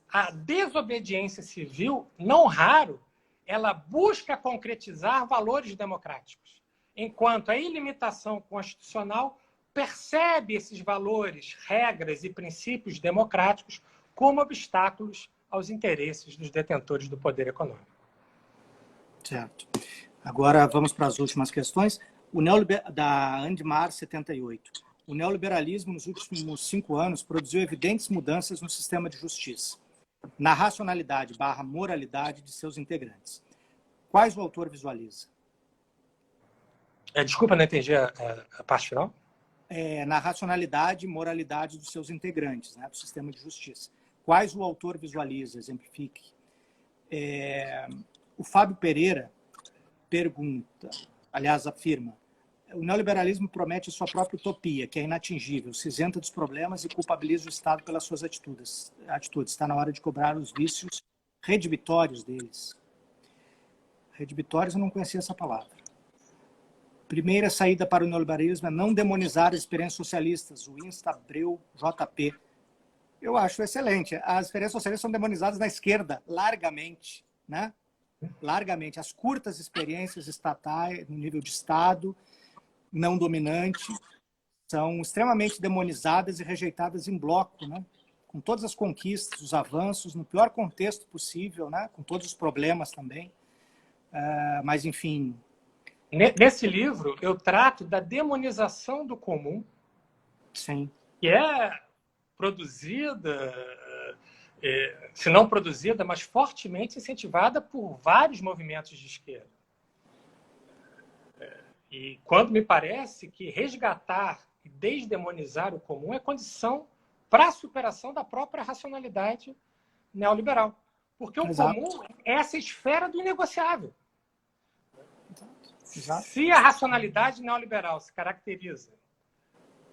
a desobediência civil, não raro, ela busca concretizar valores democráticos, enquanto a ilimitação constitucional percebe esses valores, regras e princípios democráticos como obstáculos aos interesses dos detentores do poder econômico. Certo. Agora vamos para as últimas questões. Da Andmar 78. O neoliberalismo, nos últimos 5 anos, produziu evidentes mudanças no sistema de justiça, na racionalidade / moralidade de seus integrantes. Quais o autor visualiza? Desculpa, não entendi a parte final. Na racionalidade e moralidade dos seus integrantes, né, do sistema de justiça. Quais o autor visualiza? Exemplifique. O Fábio Pereira pergunta, aliás, afirma: o neoliberalismo promete sua própria utopia, que é inatingível, se isenta dos problemas e culpabiliza o Estado pelas suas atitudes. Está na hora de cobrar os vícios redibitórios deles. Redibitórios, eu não conhecia essa palavra. Primeira saída para o neoliberalismo é não demonizar as experiências socialistas. O Insta Abreu JP. Eu acho excelente. As experiências socialistas são demonizadas na esquerda, largamente, né? Largamente. As curtas experiências estatais, no nível de Estado, não dominante, são extremamente demonizadas e rejeitadas em bloco, né? Com todas as conquistas, os avanços, no pior contexto possível, né? Com todos os problemas também. Mas, enfim... Nesse livro, eu trato da demonização do comum, Sim. que é produzida, se não produzida, mas fortemente incentivada por vários movimentos de esquerda. E quando me parece que resgatar e desdemonizar o comum é condição para a superação da própria racionalidade neoliberal. Porque o comum é essa esfera do inegociável. Exato. Se a racionalidade neoliberal se caracteriza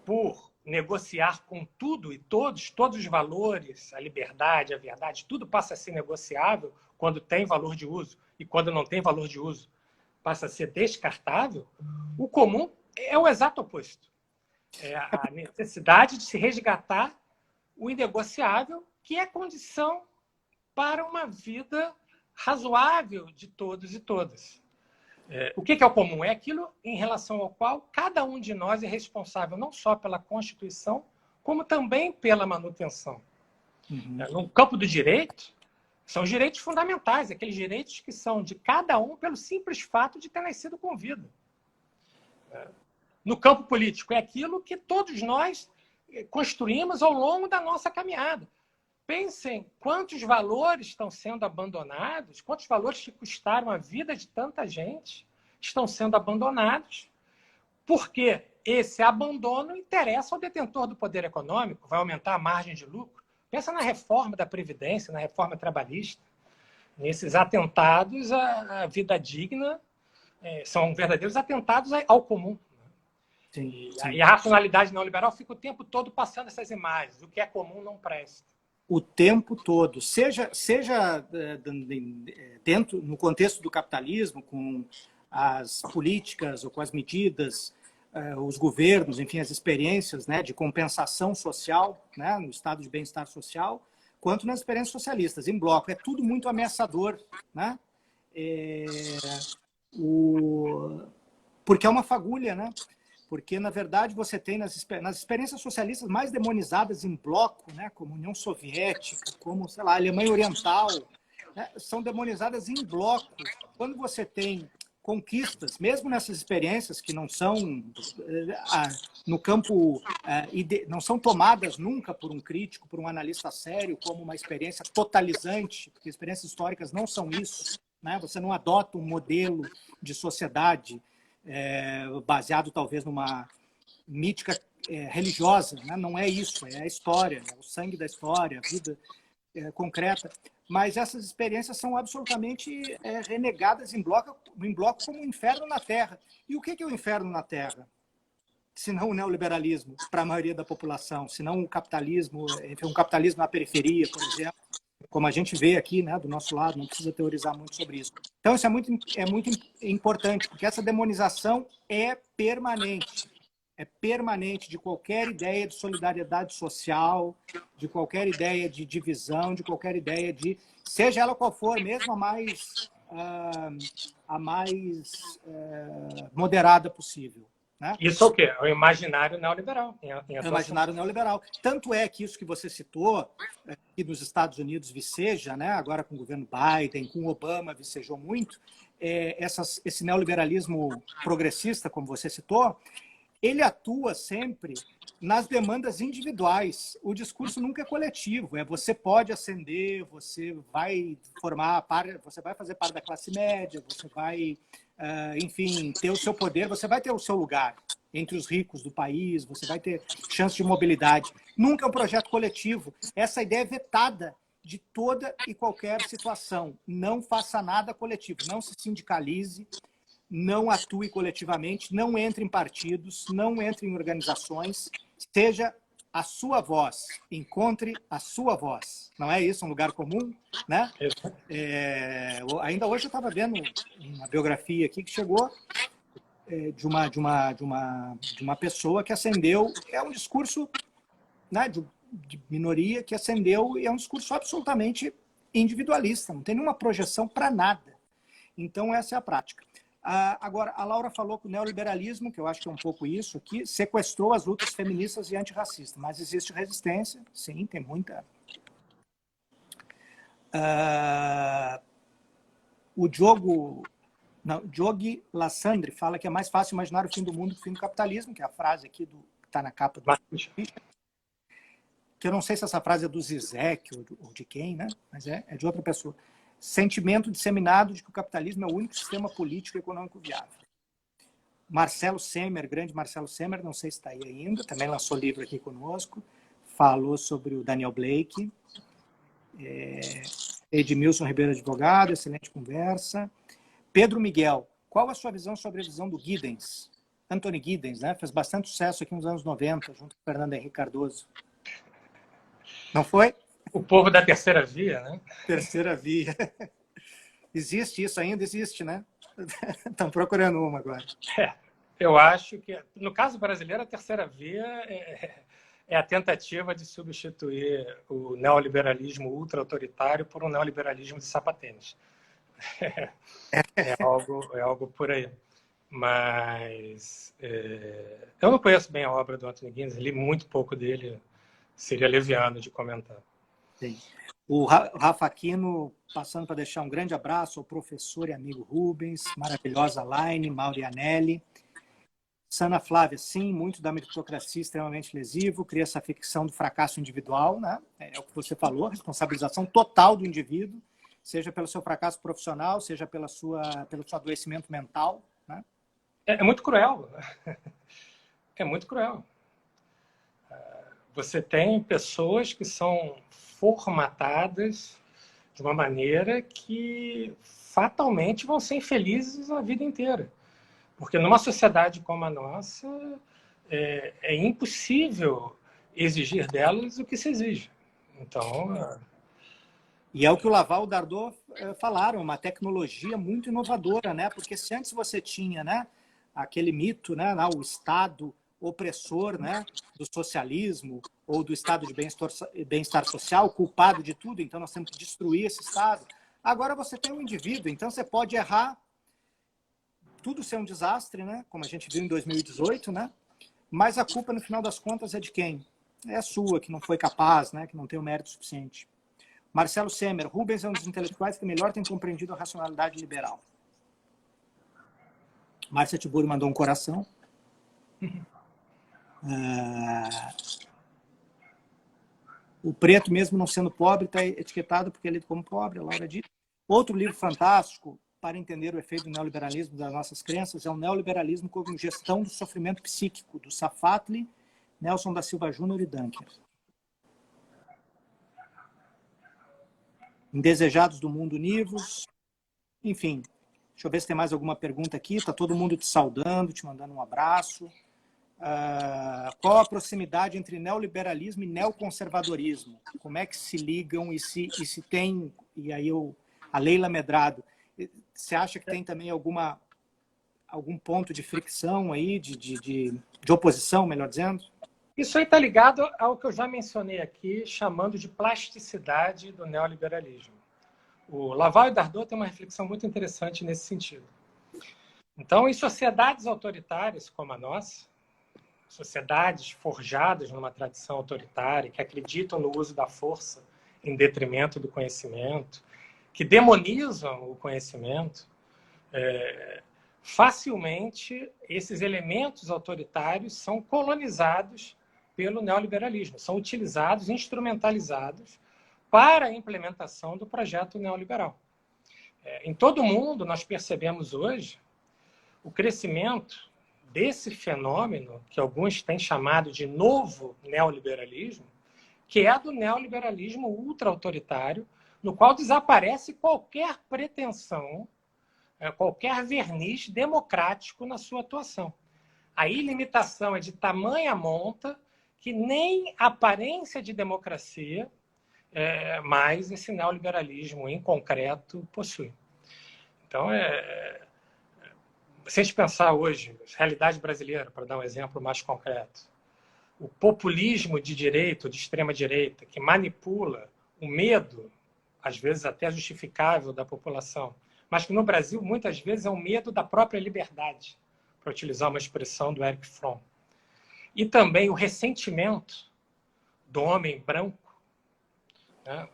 por negociar com tudo e todos os valores, a liberdade, a verdade, tudo passa a ser negociável quando tem valor de uso, e quando não tem valor de uso passa a ser descartável, o comum é o exato oposto. É a necessidade de se resgatar o inegociável, que é condição para uma vida razoável de todos e todas. O que é o comum? É aquilo em relação ao qual cada um de nós é responsável não só pela Constituição, como também pela manutenção. No campo do direito, são os direitos fundamentais, aqueles direitos que são de cada um pelo simples fato de ter nascido com vida. No campo político, é aquilo que todos nós construímos ao longo da nossa caminhada. Pensem quantos valores estão sendo abandonados, quantos valores que custaram a vida de tanta gente estão sendo abandonados, porque esse abandono interessa ao detentor do poder econômico, vai aumentar a margem de lucro. Pensa na reforma da Previdência, na reforma trabalhista. Nesses atentados à vida digna, são verdadeiros atentados ao comum. Sim, sim. E a racionalidade neoliberal fica o tempo todo passando essas imagens. O que é comum não presta. O tempo todo. Seja dentro, no contexto do capitalismo, com as políticas ou com as medidas, os governos, enfim, as experiências, né, de compensação social, né, no estado de bem-estar social, quanto nas experiências socialistas, em bloco. É tudo muito ameaçador, né? Porque é uma fagulha, né? Porque, na verdade, você tem nas experiências socialistas mais demonizadas em bloco, né, como União Soviética, como, sei lá, Alemanha Oriental, né, são demonizadas em bloco. Quando você tem conquistas, mesmo nessas experiências que não são no campo, não são tomadas nunca por um crítico, por um analista sério, como uma experiência totalizante, porque experiências históricas não são isso, né? Você não adota um modelo de sociedade baseado talvez numa mítica religiosa, né? Não é isso, é a história, é o sangue da história, a vida concreta. Mas essas experiências são absolutamente renegadas em bloco como um inferno na Terra. E o que é o inferno na Terra? Se não o neoliberalismo para a maioria da população, se não o capitalismo, um capitalismo na periferia, por exemplo, como a gente vê aqui, né, do nosso lado, não precisa teorizar muito sobre isso. Então, isso é muito importante, porque essa demonização é permanente de qualquer ideia de solidariedade social, de qualquer ideia de divisão, de qualquer ideia de, seja ela qual for, mesmo a mais moderada possível. Né? Isso é o quê? É o imaginário neoliberal. É o imaginário neoliberal. Tanto é que isso que você citou, que nos Estados Unidos viceja, né? Agora com o governo Biden, com o Obama vicejou muito, esse neoliberalismo progressista, como você citou, ele atua sempre nas demandas individuais. O discurso nunca é coletivo. Você pode ascender, você vai você vai fazer parte da classe média, você vai, enfim, ter o seu poder, você vai ter o seu lugar entre os ricos do país, você vai ter chance de mobilidade. Nunca é um projeto coletivo. Essa ideia é vetada de toda e qualquer situação. Não faça nada coletivo, não se sindicalize, não atue coletivamente, não entre em partidos, não entre em organizações, seja a sua voz, encontre a sua voz. Não é isso um lugar comum? Né? Ainda hoje eu estava vendo uma biografia aqui que chegou de uma pessoa que ascendeu, é um discurso, né, de minoria que ascendeu, e é um discurso absolutamente individualista, não tem nenhuma projeção para nada. Então essa é a prática. Agora, a Laura falou que o neoliberalismo, que eu acho que é um pouco isso aqui, sequestrou as lutas feministas e antirracistas. Mas existe resistência, sim, tem muita. O Diogo Lassandre fala que é mais fácil imaginar o fim do mundo que o fim do capitalismo, que é a frase aqui que está na capa do... Que eu não sei se essa frase é do Zizek ou de quem, né? Mas é de outra pessoa. Sentimento disseminado de que o capitalismo é o único sistema político e econômico viável. Marcelo Semer, grande Marcelo Semer, não sei se está aí ainda, também lançou livro aqui conosco, falou sobre o Daniel Blake, Edmilson Ribeiro Advogado, excelente conversa. Pedro Miguel, qual a sua visão sobre a visão do Giddens? Anthony Giddens, né? Fez bastante sucesso aqui nos anos 90, junto com o Fernando Henrique Cardoso. Não foi? O povo da terceira via, né? Terceira via. Existe isso ainda? Existe, né? Estão procurando uma agora. Eu acho que, no caso brasileiro, a terceira via é a tentativa de substituir o neoliberalismo ultra-autoritário por um neoliberalismo de sapatênis. É algo por aí. Mas eu não conheço bem a obra do Anthony Giddens, li muito pouco dele, seria leviano de comentar. Sim. O Rafa Aquino, passando para deixar um grande abraço ao professor e amigo Rubens, maravilhosa Line, Maurianelli. Sana Flávia, sim, muito da meritocracia extremamente lesivo, cria essa ficção do fracasso individual, né? É o que você falou, a responsabilização total do indivíduo, seja pelo seu fracasso profissional, seja pelo seu adoecimento mental, né? É muito cruel. É muito cruel. Você tem pessoas que são formatadas de uma maneira que fatalmente vão ser infelizes a vida inteira. Porque numa sociedade como a nossa, é impossível exigir delas o que se exige. Então... E é o que o Laval e o Dardot falaram, uma tecnologia muito inovadora, né? Porque se antes você tinha, né, aquele mito, né, o Estado opressor, né, do socialismo ou do estado de bem-estar social, culpado de tudo, então nós temos que destruir esse estado. Agora você tem um indivíduo, então você pode errar, tudo ser um desastre, né, como a gente viu em 2018, né, mas a culpa, no final das contas, é de quem? É a sua, que não foi capaz, né, que não tem o mérito suficiente. Marcelo Semer, Rubens é um dos intelectuais que melhor tem compreendido a racionalidade liberal. Márcia Tiburi mandou um coração. O preto, mesmo não sendo pobre, está etiquetado porque é lido como pobre, a Laura disse. Outro livro fantástico para entender o efeito do neoliberalismo das nossas crenças é o Neoliberalismo como Gestão do Sofrimento Psíquico, do Safatli, Nelson da Silva Júnior e Dunker. Indesejados do Mundo Univos. Enfim, deixa eu ver se tem mais alguma pergunta aqui. Está todo mundo te saudando, te mandando um abraço. Qual a proximidade entre neoliberalismo e neoconservadorismo? Como é que se ligam e se tem... E aí a Leila Medrado, você acha que tem também algum ponto de fricção aí, de oposição, melhor dizendo? Isso aí está ligado ao que eu já mencionei aqui, chamando de plasticidade do neoliberalismo. O Laval e Dardot tem uma reflexão muito interessante nesse sentido. Então, em sociedades autoritárias como a nossa, sociedades forjadas numa tradição autoritária, que acreditam no uso da força em detrimento do conhecimento, que demonizam o conhecimento, facilmente esses elementos autoritários são colonizados pelo neoliberalismo, são utilizados, instrumentalizados para a implementação do projeto neoliberal. Em todo o mundo, nós percebemos hoje o crescimento desse fenômeno, que alguns têm chamado de novo neoliberalismo, que é do neoliberalismo ultra-autoritário, no qual desaparece qualquer pretensão, qualquer verniz democrático na sua atuação. A ilimitação é de tamanha monta que nem aparência de democracia mais esse neoliberalismo em concreto possui. Então, se a gente pensar hoje, realidade brasileira, para dar um exemplo mais concreto, o populismo de direita, de extrema-direita, que manipula o medo, às vezes até justificável, da população, mas que no Brasil, muitas vezes, é um medo da própria liberdade, para utilizar uma expressão do Erich Fromm. E também o ressentimento do homem branco, né?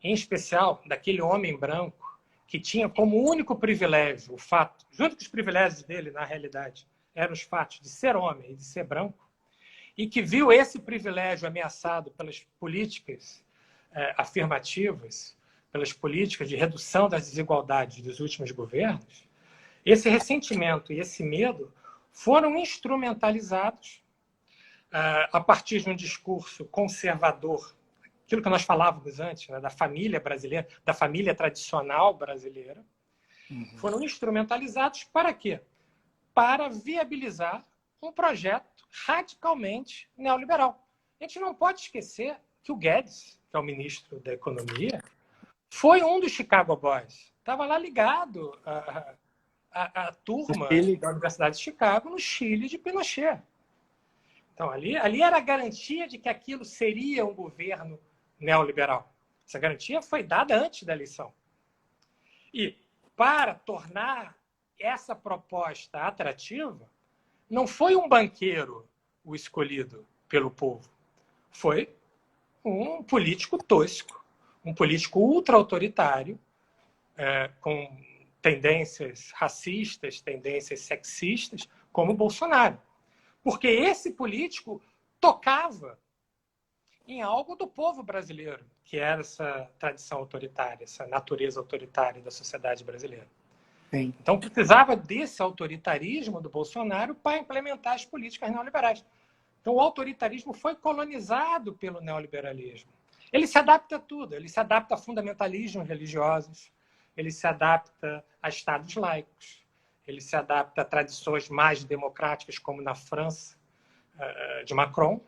Em especial daquele homem branco que tinha como único privilégio o fato, junto com os privilégios dele, na realidade, eram os fatos de ser homem e de ser branco, e que viu esse privilégio ameaçado pelas políticas afirmativas, pelas políticas de redução das desigualdades dos últimos governos. Esse ressentimento e esse medo foram instrumentalizados a partir de um discurso conservador, aquilo que nós falávamos antes, né, da família brasileira, da família tradicional brasileira, foram instrumentalizados para quê? Para viabilizar um projeto radicalmente neoliberal. A gente não pode esquecer que o Guedes, que é o ministro da Economia, foi um dos Chicago Boys. Estava lá ligado à turma da Universidade de Chicago no Chile de Pinochet. Então, ali era a garantia de que aquilo seria um governo neoliberal. Essa garantia foi dada antes da eleição. E, para tornar essa proposta atrativa, não foi um banqueiro o escolhido pelo povo. Foi um político tosco, um político ultra-autoritário, com tendências racistas, tendências sexistas, como o Bolsonaro. Porque esse político tocava em algo do povo brasileiro, que era essa tradição autoritária, essa natureza autoritária da sociedade brasileira. Sim. Então, precisava desse autoritarismo do Bolsonaro para implementar as políticas neoliberais. Então, o autoritarismo foi colonizado pelo neoliberalismo. Ele se adapta a tudo. Ele se adapta a fundamentalismos religiosos, ele se adapta a estados laicos, ele se adapta a tradições mais democráticas, como na França, de Macron.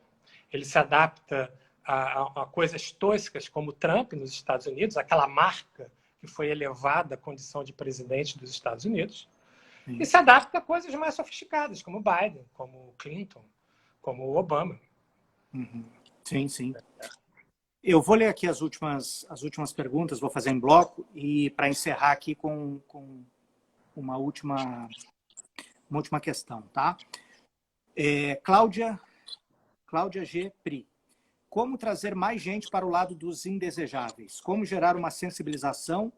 Ele se adapta a coisas toscas, como Trump nos Estados Unidos, aquela marca que foi elevada à condição de presidente dos Estados Unidos. Sim. E se adapta a coisas mais sofisticadas, como Biden, como Clinton, como Obama. Sim, sim. Eu vou ler aqui as últimas perguntas, vou fazer em bloco, e para encerrar aqui com uma última questão, tá? Cláudia G. Pri. Como trazer mais gente para o lado dos indesejáveis? Como gerar uma sensibilização,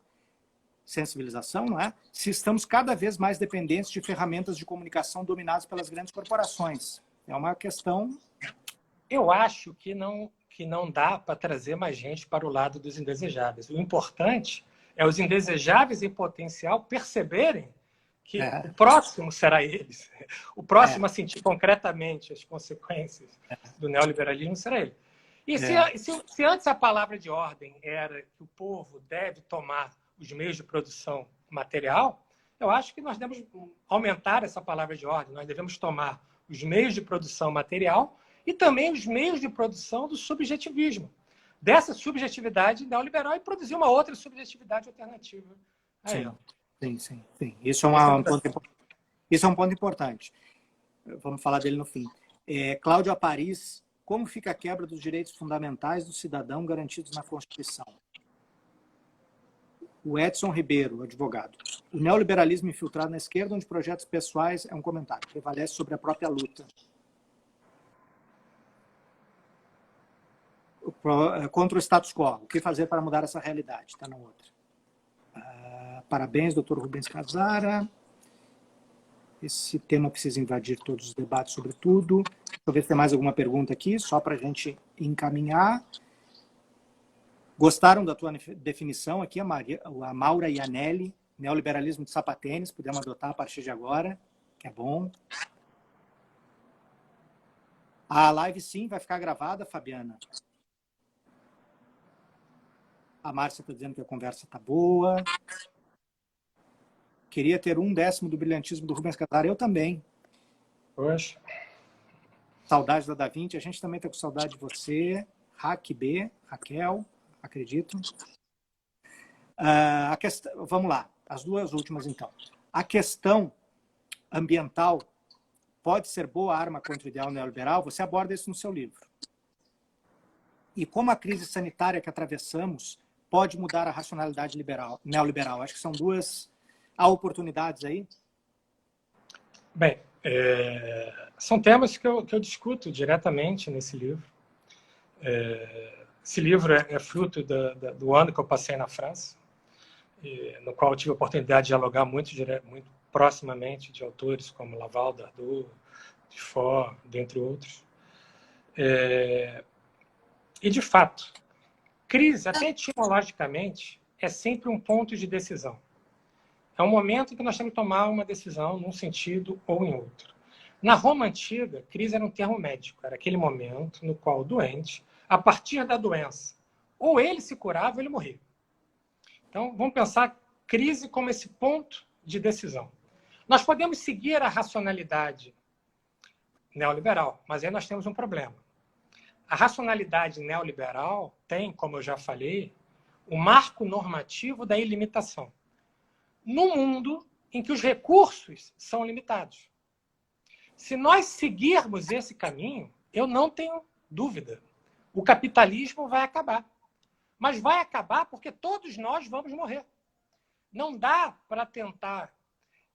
não é? Se estamos cada vez mais dependentes de ferramentas de comunicação dominadas pelas grandes corporações. É uma questão... Eu acho que não dá para trazer mais gente para o lado dos indesejáveis. O importante é os indesejáveis em potencial perceberem que o próximo será eles. O próximo a sentir concretamente as consequências do neoliberalismo será ele. E se antes a palavra de ordem era que o povo deve tomar os meios de produção material, eu acho que nós devemos aumentar essa palavra de ordem. Nós devemos tomar os meios de produção material e também os meios de produção do subjetivismo, dessa subjetividade neoliberal, e produzir uma outra subjetividade alternativa a ela. Sim. Isso é um ponto importante. Vamos falar dele no fim. Cláudio Paris, como fica a quebra dos direitos fundamentais do cidadão garantidos na Constituição? O Edson Ribeiro, advogado. O neoliberalismo infiltrado na esquerda, onde projetos pessoais, é um comentário, prevalece sobre a própria luta. Contra o status quo. O que fazer para mudar essa realidade? Está na outra. Parabéns, doutor Rubens Casara. Esse tema precisa invadir todos os debates sobre tudo. Deixa eu ver se tem mais alguma pergunta aqui, só para a gente encaminhar. Gostaram da tua definição aqui, a Maura Ianelli, neoliberalismo de sapatênis, podemos adotar a partir de agora, que é bom. A live, sim, vai ficar gravada, Fabiana. A Márcia está dizendo que a conversa está boa. Queria ter 1/10 do brilhantismo do Rubens Casara. Eu também. Poxa. Saudade da Da Vinci. A gente também está com saudade de você. Raquel, acredito. Vamos lá. As duas últimas, então. A questão ambiental pode ser boa arma contra o ideal neoliberal? Você aborda isso no seu livro. E como a crise sanitária que atravessamos pode mudar a racionalidade neoliberal? Acho que são duas Há oportunidades aí? Bem, são temas que eu discuto diretamente nesse livro. Esse livro é fruto do ano que eu passei na França, no qual eu tive a oportunidade de dialogar muito proximamente de autores como Laval, Dardot, Dufour, dentre outros. E, de fato, crise, até etimologicamente, é sempre um ponto de decisão. É um momento em que nós temos que tomar uma decisão num sentido ou em outro. Na Roma Antiga, crise era um termo médico. Era aquele momento no qual o doente, a partir da doença, ou ele se curava ou ele morria. Então, vamos pensar crise como esse ponto de decisão. Nós podemos seguir a racionalidade neoliberal, mas aí nós temos um problema. A racionalidade neoliberal tem, como eu já falei, o marco normativo da ilimitação. Num mundo em que os recursos são limitados. Se nós seguirmos esse caminho, eu não tenho dúvida, o capitalismo vai acabar. Mas vai acabar porque todos nós vamos morrer. Não dá para tentar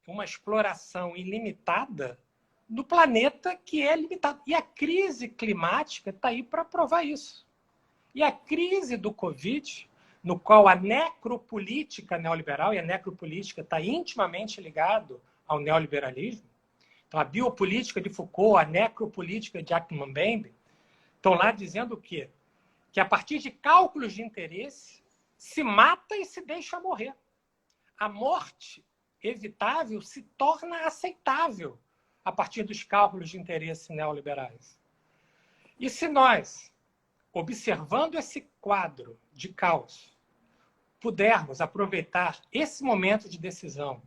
uma exploração ilimitada no planeta que é limitado. E a crise climática está aí para provar isso. E a crise do Covid, no qual a necropolítica neoliberal, e a necropolítica está intimamente ligado ao neoliberalismo, então a biopolítica de Foucault, a necropolítica de Jackman Mbembe, estão lá dizendo o quê? Que a partir de cálculos de interesse, se mata e se deixa morrer. A morte evitável se torna aceitável a partir dos cálculos de interesse neoliberais. E se nós, observando esse quadro de caos, pudermos aproveitar esse momento de decisão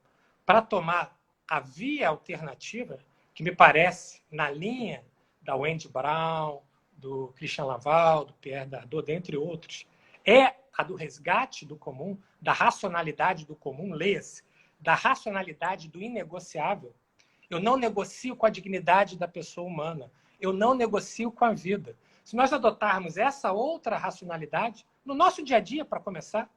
para tomar a via alternativa, que me parece, na linha da Wendy Brown, do Christian Laval, do Pierre Dardot, dentre outros, é a do resgate do comum, da racionalidade do comum, leia-se, da racionalidade do inegociável. Eu não negocio com a dignidade da pessoa humana. Eu não negocio com a vida. Se nós adotarmos essa outra racionalidade, no nosso dia a dia, para começar,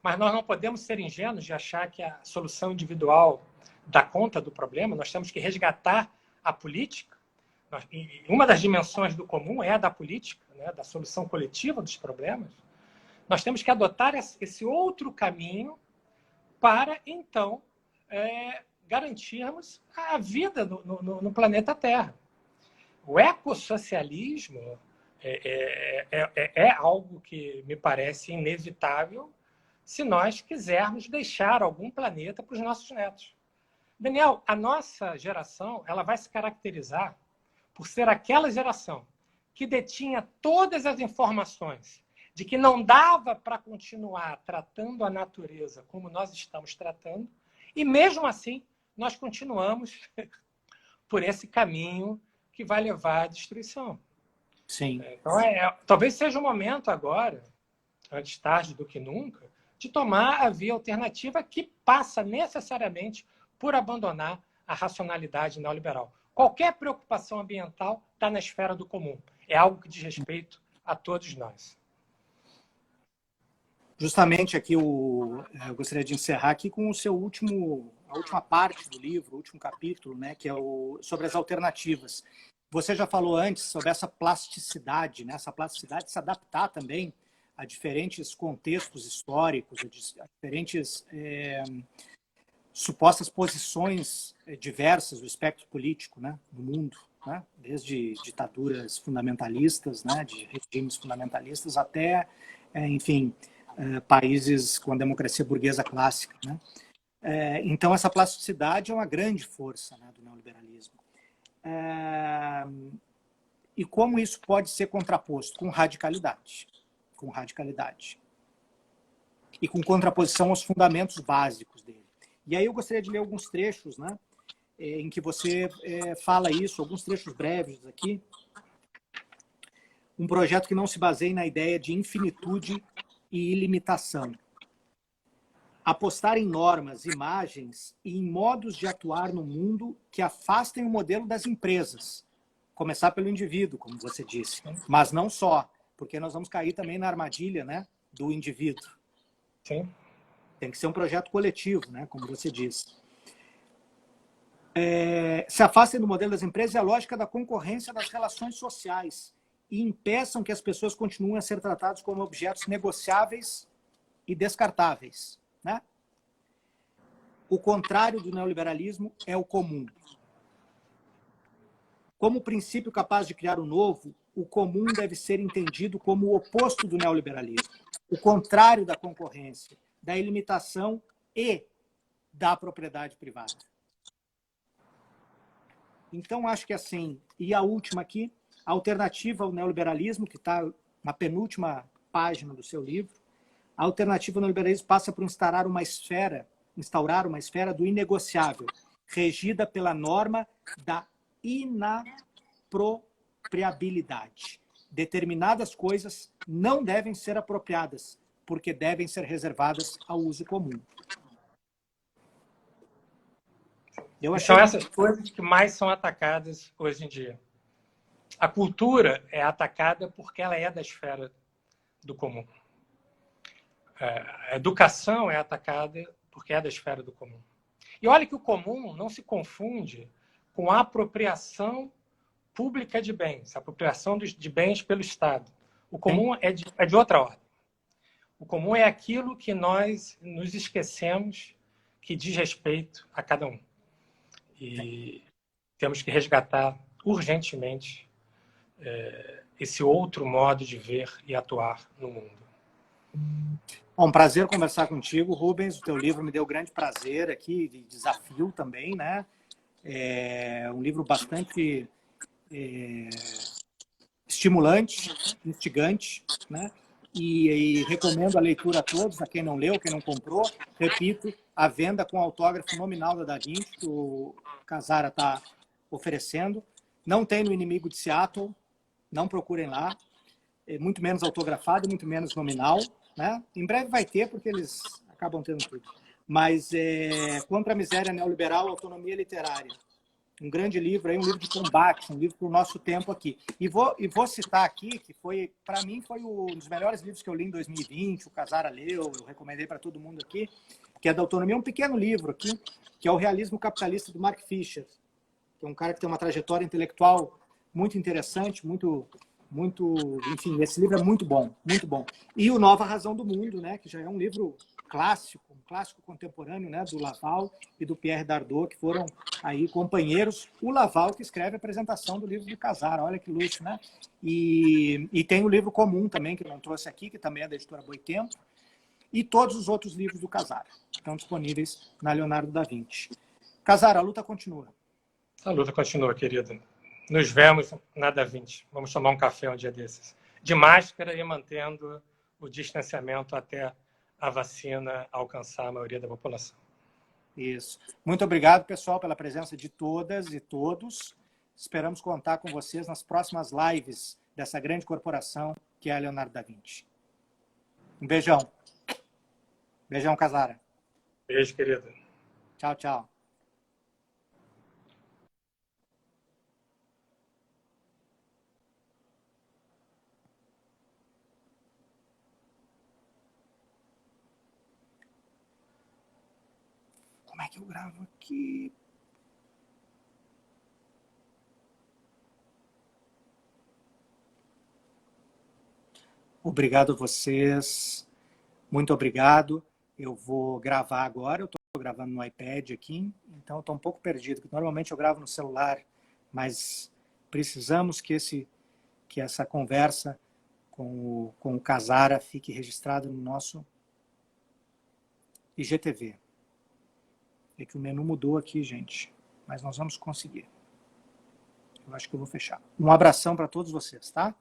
mas nós não podemos ser ingênuos de achar que a solução individual dá conta do problema, nós temos que resgatar a política. E uma das dimensões do comum é a da política, né, da solução coletiva dos problemas. Nós temos que adotar esse outro caminho para, então, garantirmos a vida no planeta Terra. O ecossocialismo é algo que me parece inevitável se nós quisermos deixar algum planeta para os nossos netos. Daniel, a nossa geração ela vai se caracterizar por ser aquela geração que detinha todas as informações de que não dava para continuar tratando a natureza como nós estamos tratando, e mesmo assim nós continuamos por esse caminho que vai levar à destruição. Sim. Então, talvez seja o momento agora, antes tarde do que nunca, de tomar a via alternativa que passa necessariamente por abandonar a racionalidade neoliberal. Qualquer preocupação ambiental está na esfera do comum. É algo que diz respeito a todos nós. Justamente aqui eu gostaria de encerrar aqui com a última parte do livro, o último capítulo, né, que é sobre as alternativas. Você já falou antes sobre essa plasticidade, né, essa plasticidade de se adaptar também a diferentes contextos históricos, a diferentes supostas posições diversas do espectro político, né, do mundo, né, desde ditaduras fundamentalistas, né, de regimes fundamentalistas até, enfim, países com a democracia burguesa clássica, né? Então, essa plasticidade é uma grande força, né, do neoliberalismo. E como isso pode ser contraposto? Com radicalidade. E com contraposição aos fundamentos básicos dele. E aí eu gostaria de ler alguns trechos, né, em que você fala isso, alguns trechos breves aqui. Um projeto que não se baseie na ideia de infinitude e ilimitação. Apostar em normas, imagens e em modos de atuar no mundo que afastem o modelo das empresas. Começar pelo indivíduo, como você disse. Mas não só, porque nós vamos cair também na armadilha, né, do indivíduo. Sim. Tem que ser um projeto coletivo, né? Como você disse. Se afastem do modelo das empresas e a lógica da concorrência das relações sociais e impeçam que as pessoas continuem a ser tratadas como objetos negociáveis e descartáveis, né? O contrário do neoliberalismo é o comum. Como princípio capaz de criar o novo, o comum deve ser entendido como o oposto do neoliberalismo, o contrário da concorrência, da ilimitação e da propriedade privada. Então, acho que assim, e a última aqui, a alternativa ao neoliberalismo, que está na penúltima página do seu livro, a alternativa ao neoliberalismo passa por instaurar uma esfera do inegociável, regida pela norma da inapropriabilidade. Determinadas coisas não devem ser apropriadas, porque devem ser reservadas ao uso comum. São essas coisas que mais são atacadas hoje em dia. A cultura é atacada porque ela é da esfera do comum. A educação é atacada porque é da esfera do comum. E olha que o comum não se confunde com a apropriação pública de bens, a apropriação de bens pelo Estado. O comum é de outra ordem. O comum é aquilo que nós nos esquecemos que diz respeito a cada um. E temos que resgatar urgentemente esse outro modo de ver e atuar no mundo. Um prazer conversar contigo, Rubens. O teu livro me deu grande prazer aqui, de desafio também, né? É um livro bastante estimulante, instigante, né? E recomendo a leitura a todos, a quem não leu, quem não comprou. Repito, a venda com autógrafo nominal da Da Vinci, que o Casara está oferecendo. Não tem no Inimigo de Seattle, não procurem lá. É muito menos autografado, muito menos nominal, né? Em breve vai ter, porque eles acabam tendo tudo. Mas Contra a Miséria Neoliberal, Autonomia Literária. Um grande livro, aí, um livro de combate, um livro para o nosso tempo aqui. E vou citar aqui, que foi, para mim, foi um dos melhores livros que eu li em 2020, o Casara leu, eu recomendei para todo mundo aqui, que é da Autonomia, um pequeno livro aqui, que é o Realismo Capitalista, do Mark Fisher, que é um cara que tem uma trajetória intelectual muito interessante, enfim, esse livro é muito bom, muito bom. E o Nova Razão do Mundo, né, que já é um livro clássico, um clássico contemporâneo, né, do Laval e do Pierre Dardot, que foram aí companheiros. O Laval que escreve a apresentação do livro de Casara, olha que luxo, né? E tem o livro comum também, que eu não trouxe aqui, que também é da editora Boitempo, e todos os outros livros do Casara estão disponíveis na Leonardo da Vinci. Casara, a luta continua. A luta continua, querida. Nos vemos na Da Vinci. Vamos tomar um café um dia desses. De máscara e mantendo o distanciamento até a vacina alcançar a maioria da população. Isso. Muito obrigado, pessoal, pela presença de todas e todos. Esperamos contar com vocês nas próximas lives dessa grande corporação que é a Leonardo da Vinci. Um beijão. Beijão, Casara. Beijo, querida. Tchau, tchau. Como é que eu gravo aqui? Obrigado a vocês. Muito obrigado. Eu vou gravar agora. Eu estou gravando no iPad aqui, então eu estou um pouco perdido, porque normalmente eu gravo no celular, mas precisamos que essa conversa com o Casara fique registrada no nosso IGTV. É que o menu mudou aqui, gente. Mas nós vamos conseguir. Eu acho que eu vou fechar. Um abração para todos vocês, tá?